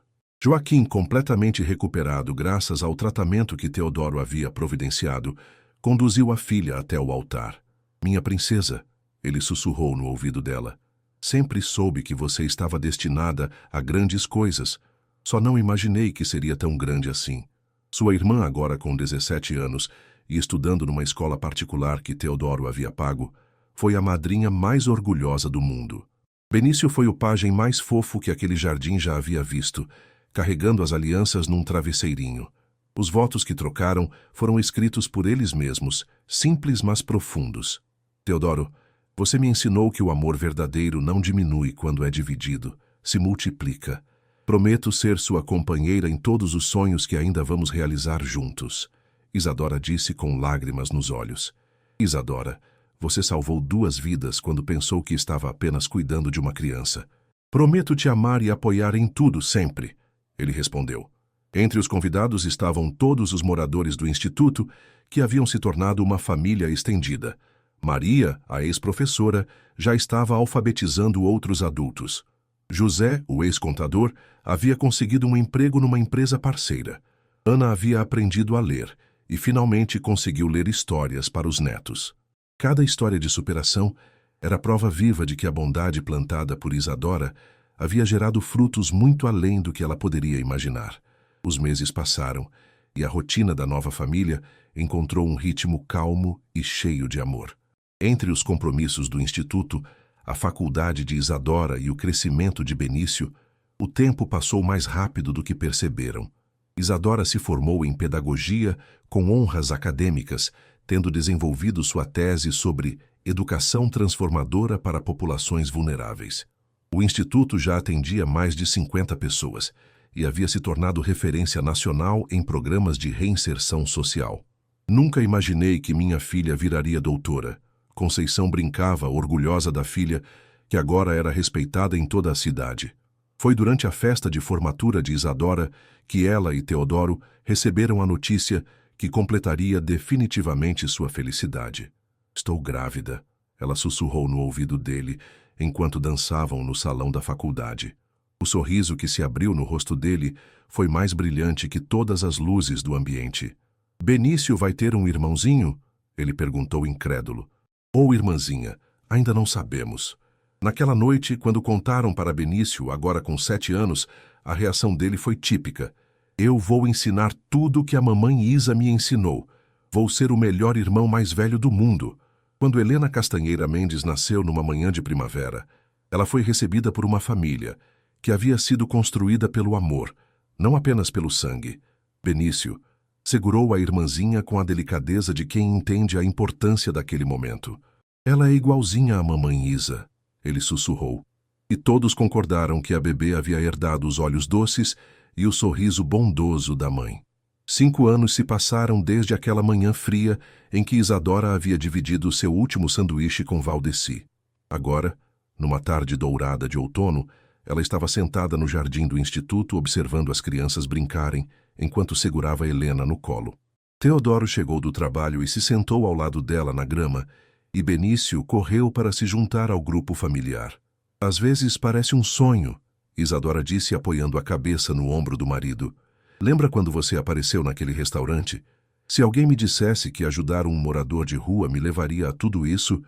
Joaquim, completamente recuperado graças ao tratamento que Teodoro havia providenciado, conduziu a filha até o altar. "Minha princesa", ele sussurrou no ouvido dela, "sempre soube que você estava destinada a grandes coisas. Só não imaginei que seria tão grande assim." Sua irmã, agora com 17 anos e estudando numa escola particular que Teodoro havia pago, foi a madrinha mais orgulhosa do mundo. Benício foi o pajem mais fofo que aquele jardim já havia visto, carregando as alianças num travesseirinho. Os votos que trocaram foram escritos por eles mesmos, simples mas profundos. "Teodoro, você me ensinou que o amor verdadeiro não diminui quando é dividido, se multiplica. Prometo ser sua companheira em todos os sonhos que ainda vamos realizar juntos." Isadora disse com lágrimas nos olhos. "Isadora, você salvou 2 vidas quando pensou que estava apenas cuidando de uma criança. Prometo te amar e apoiar em tudo sempre." Ele respondeu. Entre os convidados estavam todos os moradores do instituto, que haviam se tornado uma família estendida. Maria, a ex-professora, já estava alfabetizando outros adultos. José, o ex-contador, havia conseguido um emprego numa empresa parceira. Ana havia aprendido a ler e finalmente conseguiu ler histórias para os netos. Cada história de superação era prova viva de que a bondade plantada por Isadora havia gerado frutos muito além do que ela poderia imaginar. Os meses passaram e a rotina da nova família encontrou um ritmo calmo e cheio de amor. Entre os compromissos do instituto, a faculdade de Isadora e o crescimento de Benício, o tempo passou mais rápido do que perceberam. Isadora se formou em pedagogia com honras acadêmicas, tendo desenvolvido sua tese sobre educação transformadora para populações vulneráveis. O instituto já atendia mais de 50 pessoas e havia se tornado referência nacional em programas de reinserção social. "Nunca imaginei que minha filha viraria doutora." Conceição brincava, orgulhosa da filha, que agora era respeitada em toda a cidade. Foi durante a festa de formatura de Isadora que ela e Teodoro receberam a notícia que completaria definitivamente sua felicidade. "Estou grávida", ela sussurrou no ouvido dele enquanto dançavam no salão da faculdade. O sorriso que se abriu no rosto dele foi mais brilhante que todas as luzes do ambiente. "Benício vai ter um irmãozinho?" ele perguntou incrédulo. "Ou irmãzinha, ainda não sabemos." Naquela noite, quando contaram para Benício, agora com 7 anos, a reação dele foi típica. "Eu vou ensinar tudo que a mamãe Isa me ensinou. Vou ser o melhor irmão mais velho do mundo." Quando Helena Castanheira Mendes nasceu numa manhã de primavera, ela foi recebida por uma família que havia sido construída pelo amor, não apenas pelo sangue. Benício segurou a irmãzinha com a delicadeza de quem entende a importância daquele momento. "Ela é igualzinha à mamãe Isa", ele sussurrou. E todos concordaram que a bebê havia herdado os olhos doces e o sorriso bondoso da mãe. 5 anos se passaram desde aquela manhã fria em que Isadora havia dividido seu último sanduíche com Valdeci. Agora, numa tarde dourada de outono, ela estava sentada no jardim do instituto observando as crianças brincarem, enquanto segurava Helena no colo. Teodoro chegou do trabalho e se sentou ao lado dela na grama, e Benício correu para se juntar ao grupo familiar. Às vezes parece um sonho, Isadora disse apoiando a cabeça no ombro do marido. Lembra quando você apareceu naquele restaurante? Se alguém me dissesse que ajudar um morador de rua me levaria a tudo isso,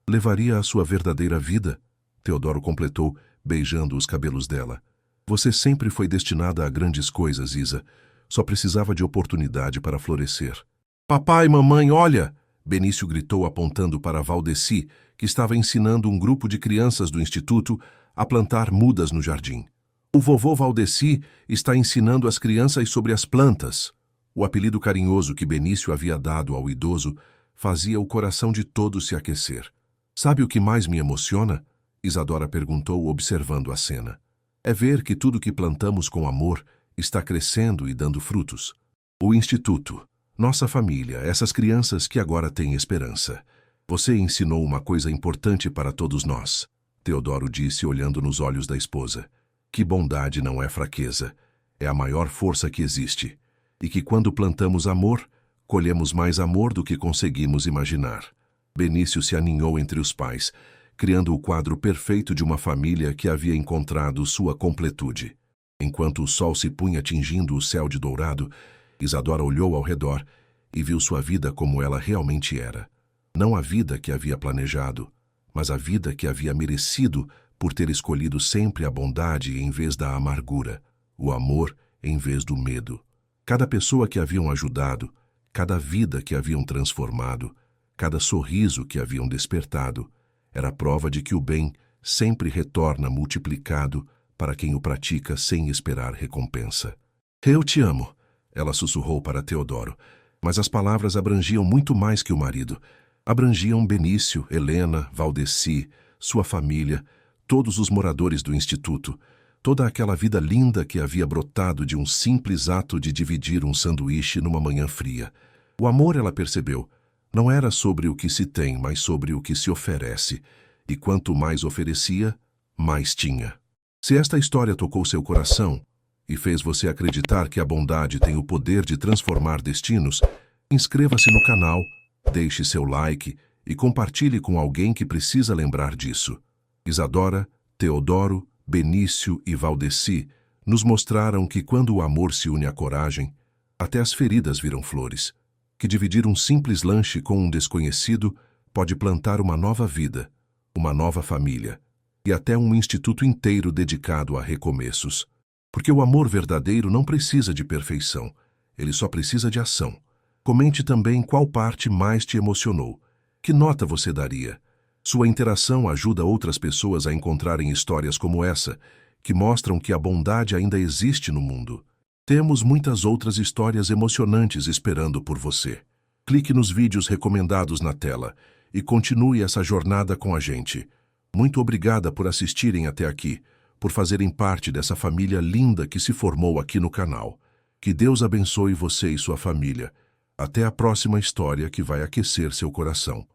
levaria à sua verdadeira vida, Teodoro completou, beijando os cabelos dela. Você sempre foi destinada a grandes coisas, Isa. Só precisava de oportunidade para florescer. Papai, mamãe, olha! Benício gritou apontando para Valdeci, que estava ensinando um grupo de crianças do instituto a plantar mudas no jardim. O vovô Valdeci está ensinando as crianças sobre as plantas. O apelido carinhoso que Benício havia dado ao idoso fazia o coração de todos se aquecer. Sabe o que mais me emociona? Isadora perguntou, observando a cena. É ver que tudo que plantamos com amor está crescendo e dando frutos. O instituto, nossa família, essas crianças que agora têm esperança. Você ensinou uma coisa importante para todos nós, Teodoro disse olhando nos olhos da esposa. Que bondade não é fraqueza, é a maior força que existe. E que quando plantamos amor, colhemos mais amor do que conseguimos imaginar. Benício se aninhou entre os pais, criando o quadro perfeito de uma família que havia encontrado sua completude. Enquanto o sol se punha tingindo o céu de dourado, Isadora olhou ao redor e viu sua vida como ela realmente era. Não a vida que havia planejado, mas a vida que havia merecido por ter escolhido sempre a bondade em vez da amargura, o amor em vez do medo. Cada pessoa que haviam ajudado, cada vida que haviam transformado, cada sorriso que haviam despertado, era prova de que o bem sempre retorna multiplicado para quem o pratica sem esperar recompensa. Eu te amo, ela sussurrou para Teodoro, mas as palavras abrangiam muito mais que o marido. Abrangiam Benício, Helena, Valdeci, sua família, todos os moradores do instituto, toda aquela vida linda que havia brotado de um simples ato de dividir um sanduíche numa manhã fria. O amor, ela percebeu, não era sobre o que se tem, mas sobre o que se oferece, e quanto mais oferecia, mais tinha. Se esta história tocou seu coração e fez você acreditar que a bondade tem o poder de transformar destinos, inscreva-se no canal, deixe seu like e compartilhe com alguém que precisa lembrar disso. Isadora, Teodoro, Benício e Valdeci nos mostraram que quando o amor se une à coragem, até as feridas viram flores, que dividir um simples lanche com um desconhecido pode plantar uma nova vida, uma nova família e até um instituto inteiro dedicado a recomeços. Porque o amor verdadeiro não precisa de perfeição, ele só precisa de ação. Comente também qual parte mais te emocionou. Que nota você daria? Sua interação ajuda outras pessoas a encontrarem histórias como essa, que mostram que a bondade ainda existe no mundo. Temos muitas outras histórias emocionantes esperando por você. Clique nos vídeos recomendados na tela e continue essa jornada com a gente. Muito obrigada por assistirem até aqui, por fazerem parte dessa família linda que se formou aqui no canal. Que Deus abençoe você e sua família. Até a próxima história que vai aquecer seu coração.